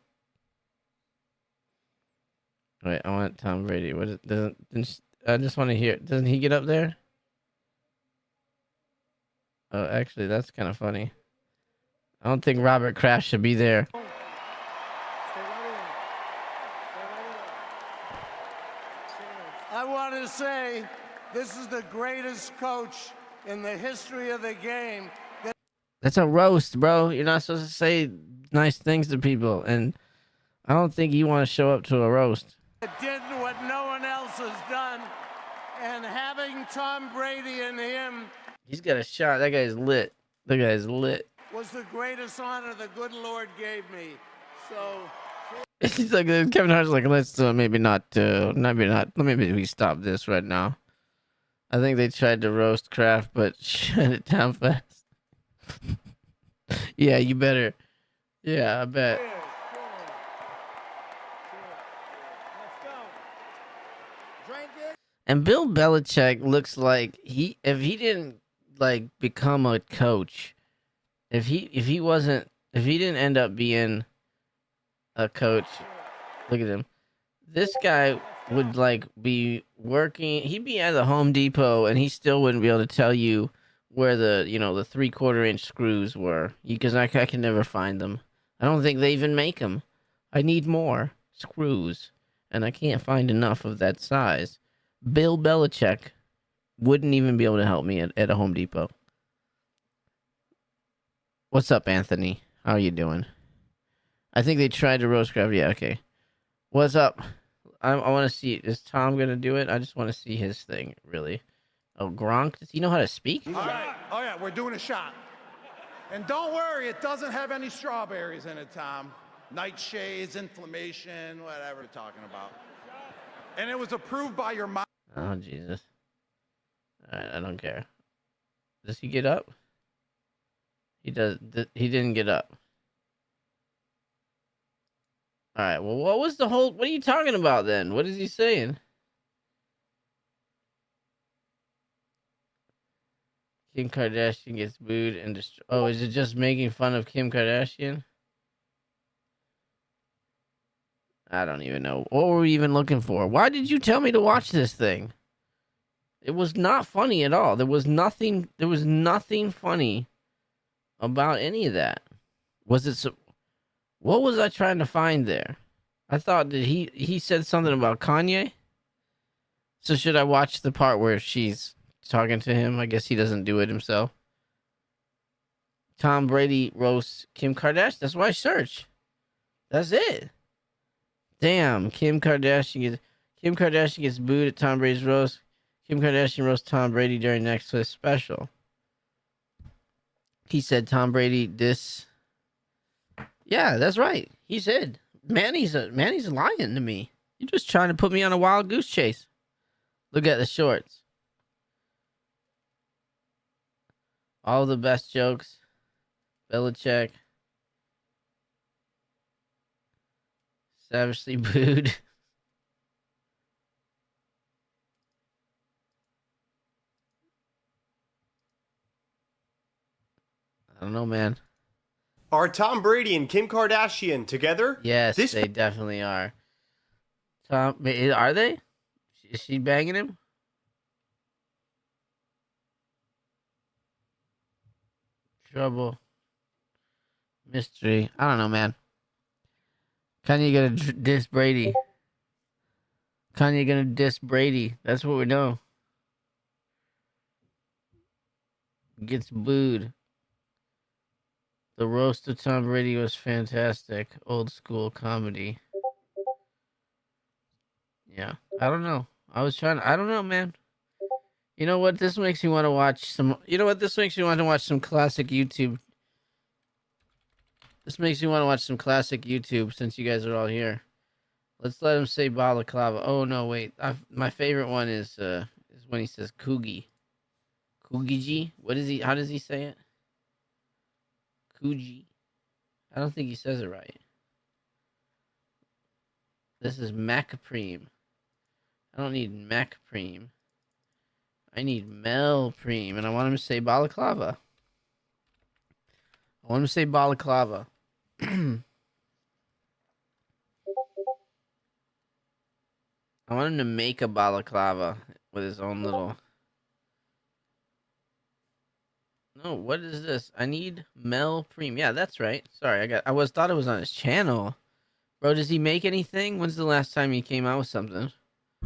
Wait, I want Tom Brady. What is, I just want to hear. Doesn't he get up there? Oh, actually, that's kind of funny. I don't think Robert Kraft should be there. I want to say this is the greatest coach in the history of the game. That's a roast, bro. You're not supposed to say nice things to people, and I don't think you want to show up to a roast. Did what no one else has done, and having Tom Brady and him He's got a shot. That guy's lit. That guy's lit. was the greatest honor the good Lord gave me. So He's like, Kevin Hart's like, let's maybe not. Maybe we stop this right now. I think they tried to roast Kraft, but shut it down fast. Yeah, you better. Yeah, I bet. And Bill Belichick looks like if he didn't like become a coach, if he didn't end up being a coach, look at him. This guy would like be working. He'd be at the Home Depot, and he still wouldn't be able to tell you where the 3/4 inch screws were, because I can never find them. I don't think they even make them. I need more screws, and I can't find enough of that size. Bill Belichick wouldn't even be able to help me at a Home Depot. What's up, Anthony? How are you doing? I think they tried to roast Kraft. Yeah, okay. What's up? I want to see. Is Tom gonna do it? I just want to see his thing. Really. Oh, Gronk. Does he know how to speak? All right. Oh, yeah, we're doing a shot. And don't worry, it doesn't have any strawberries in it, Tom. Nightshades, inflammation, whatever you're talking about. And it was approved by your mom. Oh, Jesus. All right, I don't care. Does he get up? He does. He didn't get up. All right. Well, what was the whole? What are you talking about then? What is he saying? Kim Kardashian gets booed and destroyed. Oh, is it just making fun of Kim Kardashian? I don't even know. What were we even looking for? Why did you tell me to watch this thing? It was not funny at all. There was nothing funny about any of that. Was it so? What was I trying to find there? I thought that he said something about Kanye. So should I watch the part where she's talking to him? I guess he doesn't do it himself. Tom Brady roasts Kim Kardashian. That's why I search. That's it. Damn, Kim Kardashian gets booed at Tom Brady's roast. Kim Kardashian roasts Tom Brady during next Swiss special. He said Tom Brady Yeah, that's right. He said Manny's lying to me. You're just trying to put me on a wild goose chase. Look at the shorts. All the best jokes. Belichick. Savagely booed. I don't know, man. Are Tom Brady and Kim Kardashian together? Yes, they definitely are. Tom, are they? Is she banging him? Trouble. Mystery. I don't know, man. Kanye gonna diss Brady. Kanye gonna diss Brady. That's what we know. Gets booed. The roast of Tom Brady was fantastic. Old school comedy. Yeah. I don't know. I don't know, man. You know what? This makes me want to watch some. You know what? This makes me want to watch some classic YouTube. This makes me want to watch some classic YouTube since you guys are all here. Let's let him say balaclava. Oh no, wait. My favorite one is when he says Coogie. Coogee? What is he? How does he say it? Coogie. I don't think he says it right. This is Macapreme. I don't need Macapreme. I need Melpreme, and I want him to say balaclava. I want him to say balaclava. I want him to make a balaclava with his own little... No, what is this? I need Melpreme. Yeah, that's right. Sorry, thought it was on his channel. Bro, does he make anything? When's the last time he came out with something?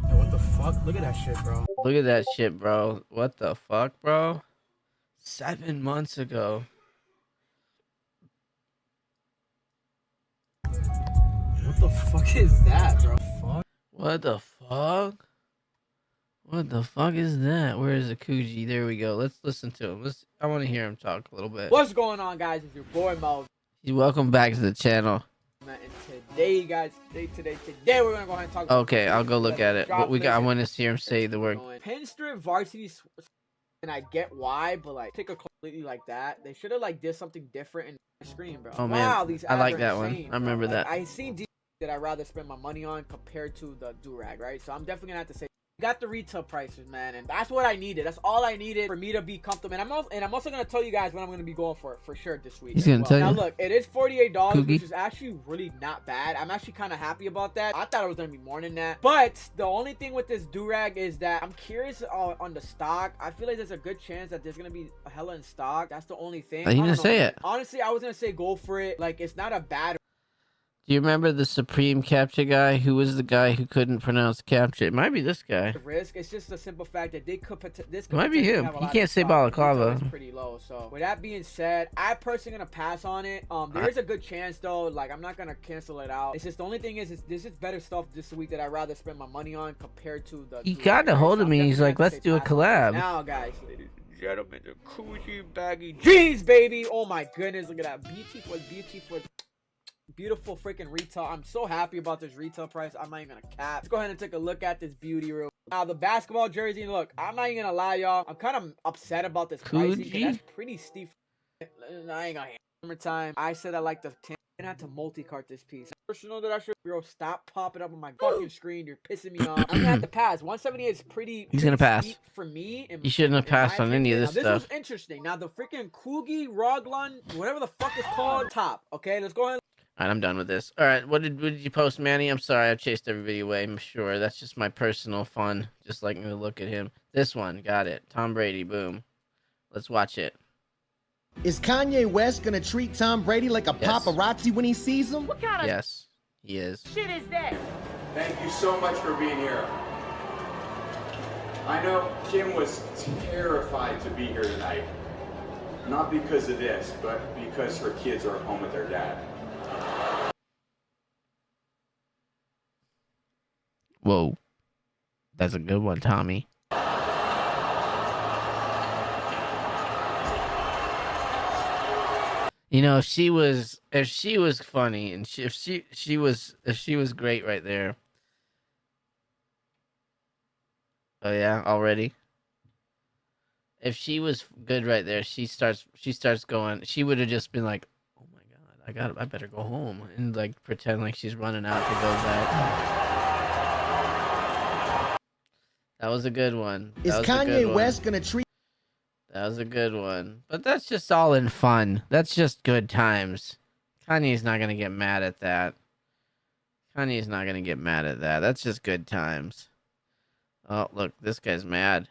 Yo, what the fuck? Look at that shit, bro. Look at that shit, bro. What the fuck, bro? 7 months ago. What the fuck is that, bro? Fuck. What the fuck? What the fuck is that? Where is the Coogee? There we go. Let's listen to him. I want to hear him talk a little bit. What's going on, guys? It's your boy Melvins. Welcome back to the channel. And today, guys, today we're gonna go ahead and talk. Okay, I'll go look at it. What we got? I want to hear him say the word. Penn Strip varsity, and I get why, but like, take a completely like that. They should have like did something different in the screen, bro. Oh man, wow, these I like ads that are insane, one. I remember bro. that. Like, I seen that I'd rather spend my money on compared to the do-rag, right? So I'm definitely gonna have to say. Got the retail prices, man, and that's what I needed. That's all I needed for me to be comfortable. And I'm also gonna tell you guys when I'm gonna be going for sure this week. He's gonna tell you. Now look, it is $48, Cookie. which is actually really not bad. I'm actually kind of happy about that. I thought it was gonna be more than that. But the only thing with this do-rag is that I'm curious on the stock. I feel like there's a good chance that there's gonna be a hella in stock. That's the only thing. Are you gonna say it? Honestly, I was gonna say go for it. Like, it's not a bad. Do you remember the Supreme Captcha guy? Who was the guy who couldn't pronounce Captcha? It might be this guy. Risk. It's just the simple fact that they could this could It might be potentially him. have a He lot can't of say stock, and retail balaclava. is pretty low. So with that being said, I personally gonna pass on it. There is a good chance though. Like I'm not gonna cancel it out. It's just the only thing is this is better stuff this week that I'd rather spend my money on compared to the. He got a hold of me. He's like, let's do a collab. Now, guys, ladies and gentlemen, the Coogee baggy jeans, baby. Oh my goodness, look at that. Beautiful, beautiful. Beautiful freaking retail. I'm so happy about this retail price. I'm not even gonna cap. Let's go ahead and take a look at this beauty real. Now the basketball jersey. Look, I'm not even gonna lie, y'all. I'm kind of upset about this pricing. 'Cause that's pretty steep. I ain't gonna hate. Summertime. I said I like the. I had to multi-cart this piece. Personal that I should. Bro, stop popping up on my fucking screen. You're pissing me off. I'm gonna have to pass. 178 is pretty. He's gonna pass. Steep for me. You shouldn't have passed on any of this now, stuff. This was interesting. Now the freaking Coogee Roglun, whatever the fuck it's called, top. Okay, let's go ahead. All right, I'm done with this. All right, what did you post, Manny? I'm sorry, I've chased everybody away. I'm sure that's just my personal fun. Just like to look at him. This one, got it. Tom Brady, boom. Let's watch it. Is Kanye West gonna treat Tom Brady like a Yes. paparazzi when he sees him? What kind of Yes, he is. shit is that? Thank you so much for being here. I know Kim was terrified to be here tonight. Not because of this, but because her kids are at home with their dad. Whoa. That's a good one, Tommy. You know, if she was funny and if she was great right there. Oh yeah, already. If she was good right there, she starts going. She would have just been like, "Oh my god, I better go home," and like pretend like she's running out to go back. That was a good one. Is Kanye West gonna treat? That was a good one. But that's just all in fun. That's just good times. Kanye's not gonna get mad at that. Kanye's not gonna get mad at that. That's just good times. Oh, look, this guy's mad.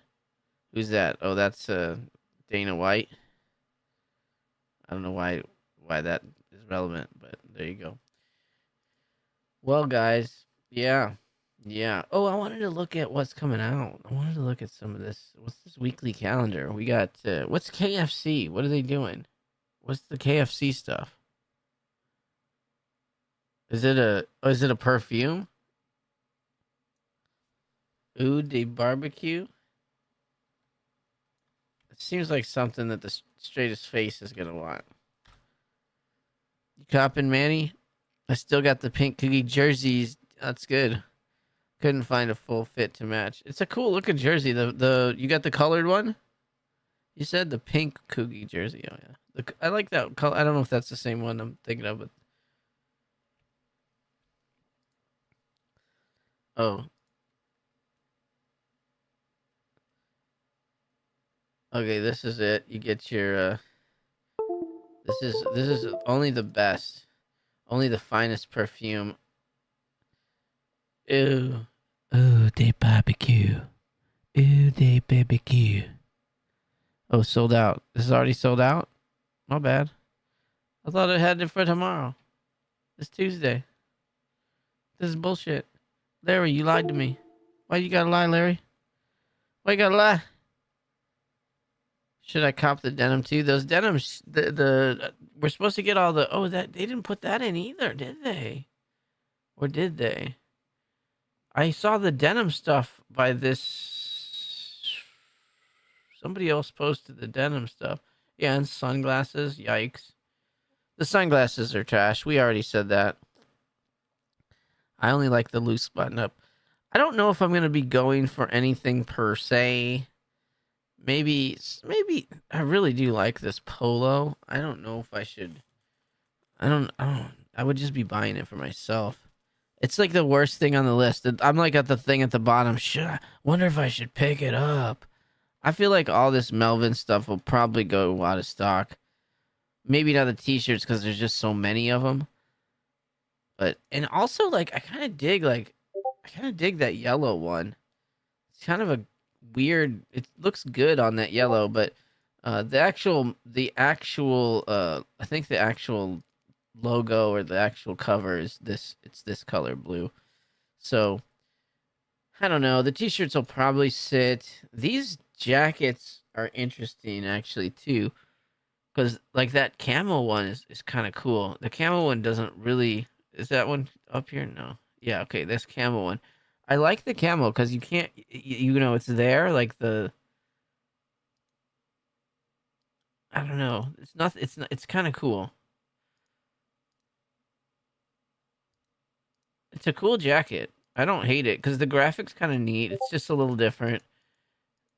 Who's that? Oh, that's Dana White. I don't know why that is relevant, but there you go. Well, guys, yeah. Oh, I wanted to look at what's coming out. I wanted to look at some of this. What's this weekly calendar? We got what's KFC? What are they doing? What's the KFC stuff? Is it a perfume? Ooh, de barbecue. It seems like something that the straightest face is gonna want. You copping, Manny? I still got the pink Coogee jerseys. That's good. Couldn't find a full fit to match. It's a cool looking jersey. The you got the colored one? You said the pink Coogee jersey. Oh yeah. I like that color. I don't know if that's the same one I'm thinking of, but oh. Okay, this is it. You get your this is only the best. Only the finest perfume. Ew. Oh, they barbecue. Ooh, they barbecue. Oh, sold out. This is already sold out? My bad. I thought it had it for tomorrow. It's Tuesday. This is bullshit. Larry, you lied to me. Why you gotta lie, Larry? Why you gotta lie? Should I cop the denim too? Those denims, we're supposed to get all the, that they didn't put that in either, did they? Or did they? I saw the denim stuff by this. Somebody else posted the denim stuff. Yeah, and sunglasses. Yikes. The sunglasses are trash. We already said that. I only like the loose button up. I don't know if I'm going to be going for anything per se. Maybe I really do like this polo. I don't know if I should. I would just be buying it for myself. It's like the worst thing on the list. I'm like at the thing at the bottom. Wonder if I should pick it up. I feel like all this Melvin stuff will probably go out of stock. Maybe not the t-shirts because there's just so many of them. And also like I kind of dig that yellow one. It's kind of a weird. It looks good on that yellow, but the actual I think the actual logo or the actual cover is this. It's this color blue. So I don't know. The t-shirts will probably sit. These jackets are interesting actually too, because like that camel one is kind of cool. The camel one doesn't really. Is that one up here? No. Yeah. Okay. This camel one. I like the camel because you can't. You know, it's there. Like the. I don't know. It's not. It's not. It's kind of cool. It's a cool jacket. I don't hate it because the graphics kind of neat. It's just a little different.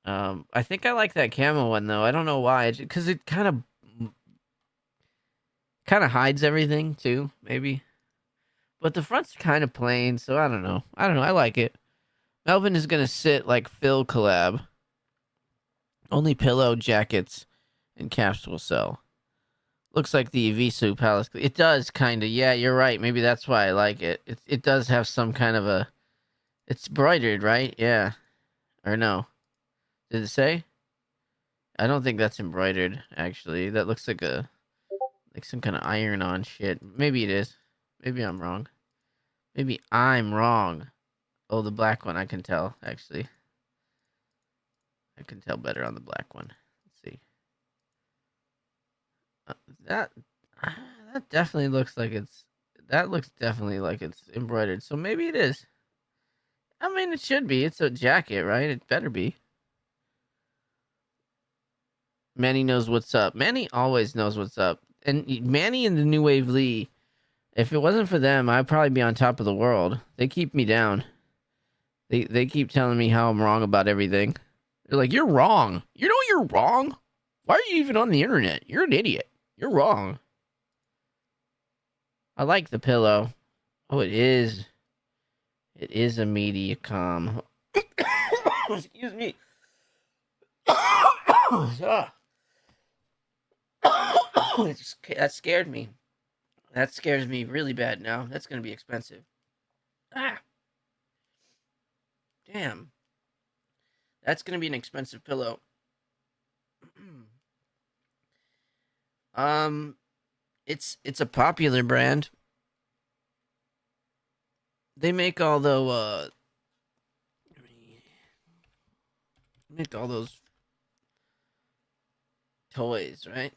I think I like that camo one though. I don't know why. Because it kind of hides everything too, maybe. But the front's kind of plain, so I don't know. I don't know. I like it. Melvin is gonna sit like Phil collab. Only pillow jackets and caps will sell. Looks like the Evisu Palace. It does kind of. Yeah, you're right. Maybe that's why I like it. It does have some kind of a. It's embroidered, right? Yeah. Or no? Did it say? I don't think that's embroidered. Actually, that looks like some kind of iron-on shit. Maybe it is. Maybe I'm wrong. Maybe I'm wrong. Oh, the black one I can tell. Actually, I can tell better on the black one. Let's see. That that definitely looks like it's. That looks definitely like it's embroidered. So maybe it is. I mean, it should be. It's a jacket, right? It better be. Manny knows what's up. Manny always knows what's up. And Manny and the New Wave Lee, if it wasn't for them, I'd probably be on top of the world. They keep me down. They keep telling me how I'm wrong about everything. They're like, you're wrong. You know you're wrong? Why are you even on the internet? You're an idiot. You're wrong. I like the pillow. Oh, it is. It is a Mediacom. Excuse me. That scared me. That scares me really bad now. That's going to be expensive. Ah. Damn. That's going to be an expensive pillow. It's a popular brand. They make all the make all those toys, right?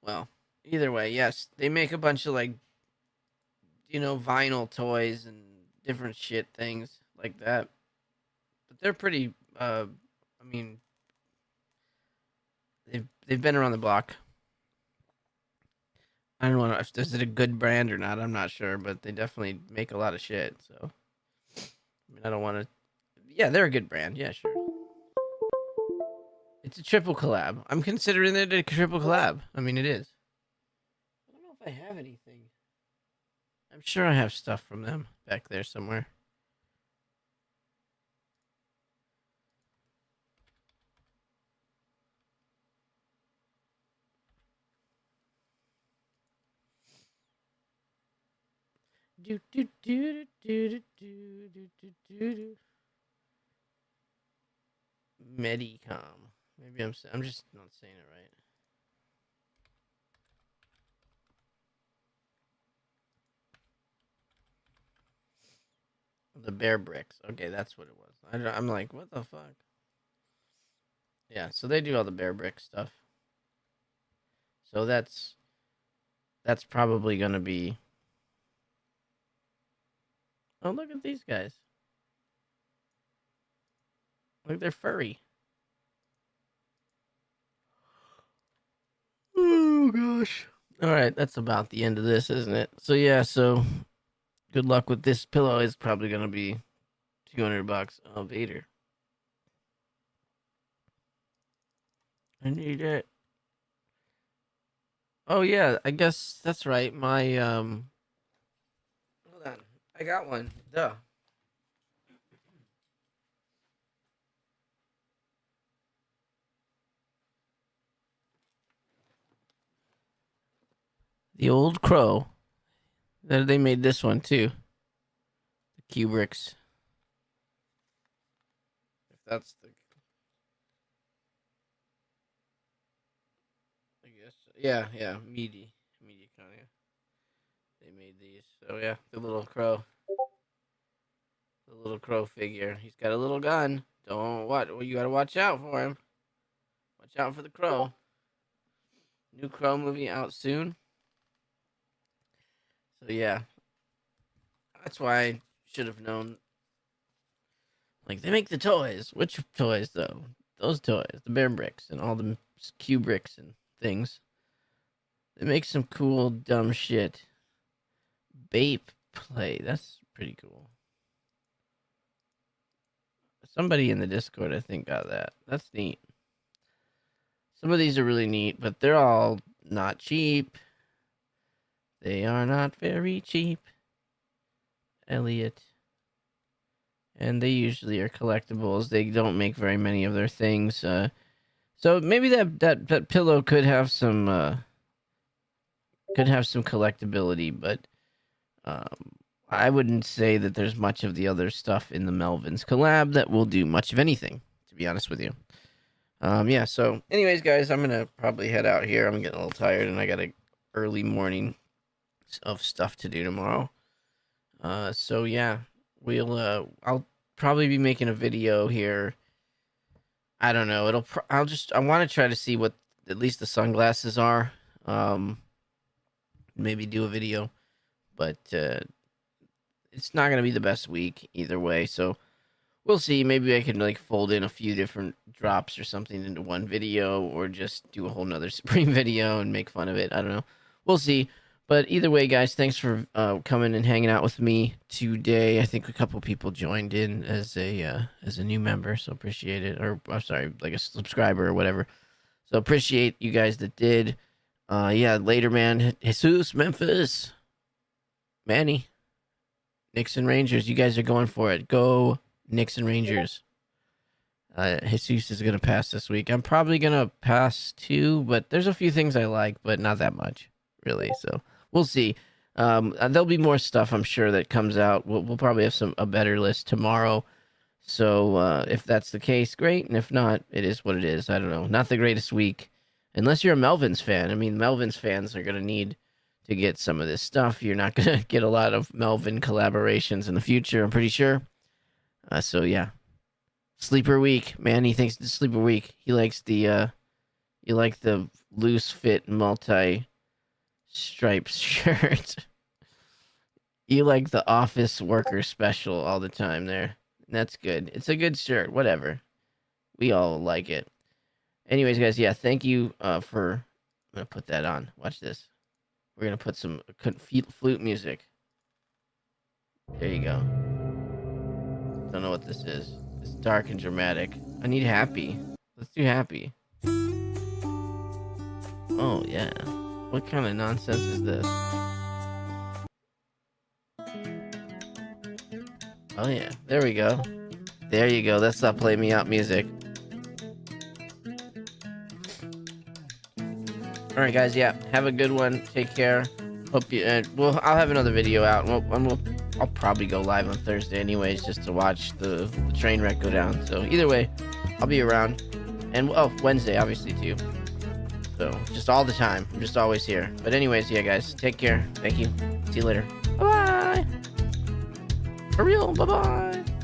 Well, either way, yes, they make a bunch of like, vinyl toys and different shit things like that. But they're pretty. I mean, they've been around the block. I don't know if this is a good brand or not. I'm not sure, but they definitely make a lot of shit. So, I mean, I don't want to. Yeah, they're a good brand. Yeah, sure. It's a triple collab. I'm considering it a triple collab. I mean, it is. I don't know if I have anything. I'm sure I have stuff from them back there somewhere. Do do do do do do do do do. Medicom. Maybe I'm just not saying it right. The bear bricks. Okay, that's what it was. I'm like, what the fuck? Yeah, so they do all the bear brick stuff. So that's probably gonna be. Oh, look at these guys. Look, they're furry. Oh gosh. All right, that's about the end of this, isn't it? So yeah, so good luck with this pillow. It's probably gonna be $200. Oh, Vader. I need it. Oh yeah, I guess that's right. My hold on. I got one. Duh. The Old Crow. They made this one too. The Kubricks. If that's the Yeah, media kind of. They made these. So yeah, the little crow figure. He's got a little gun. Well, you gotta watch out for him. Watch out for the crow. New Crow movie out soon. So yeah, that's why I should have known. Like, they make the toys. Which toys though? Those toys, the bear bricks and all the cube bricks and things. They make some cool dumb shit. Bape play. That's pretty cool. Somebody in the Discord, I think, got that. That's neat. Some of these are really neat, but they're all not cheap. They are not very cheap, Elliot. And they usually are collectibles. They don't make very many of their things. So maybe that pillow could have some collectability, but I wouldn't say that there's much of the other stuff in the Melvins collab that will do much of anything, to be honest with you. Yeah, so anyways, guys, I'm going to probably head out here. I'm getting a little tired, and I got an early morning of stuff to do tomorrow. So yeah, I'll probably be making a video here. I don't know. I want to try to see what at least the sunglasses are. Maybe do a video, but it's not going to be the best week either way. So we'll see. Maybe I can like fold in a few different drops or something into one video, or just do a whole nother Supreme video and make fun of it. I don't know. We'll see. But either way, guys, thanks for coming and hanging out with me today. I think a couple people joined in as a new member, so appreciate it. Or I'm sorry, like a subscriber or whatever. So appreciate you guys that did. Yeah, later, man. Jesus, Memphis, Manny, Knicks and Rangers. You guys are going for it. Go Knicks and Rangers. Jesus is gonna pass this week. I'm probably gonna pass too, but there's a few things I like, but not that much, really. So. We'll see. There'll be more stuff, I'm sure, that comes out. We'll probably have a better list tomorrow. So if that's the case, great. And if not, it is what it is. I don't know. Not the greatest week. Unless you're a Melvins fan. I mean, Melvins fans are going to need to get some of this stuff. You're not going to get a lot of Melvin collaborations in the future, I'm pretty sure. So, yeah. Sleeper week. Man, he thinks it's sleeper week. He likes the loose fit stripes shirt. You like the office worker special all the time there. That's good. It's a good shirt. Whatever. We all like it. Anyways, guys, yeah, thank you for... I'm going to put that on. Watch this. We're going to put some flute music. There you go. Don't know what this is. It's dark and dramatic. I need happy. Let's do happy. Oh, yeah. What kind of nonsense is this? Oh yeah, there we go. There you go. That's not play me out music. All right, guys. Yeah, have a good one. Take care. Hope you. I'll have another video out. I'll probably go live on Thursday, anyways, just to watch the train wreck go down. So either way, I'll be around. And Wednesday, obviously too. So, just all the time. I'm just always here. But anyways, yeah, guys. Take care. Thank you. See you later. Bye-bye. For real. Bye-bye.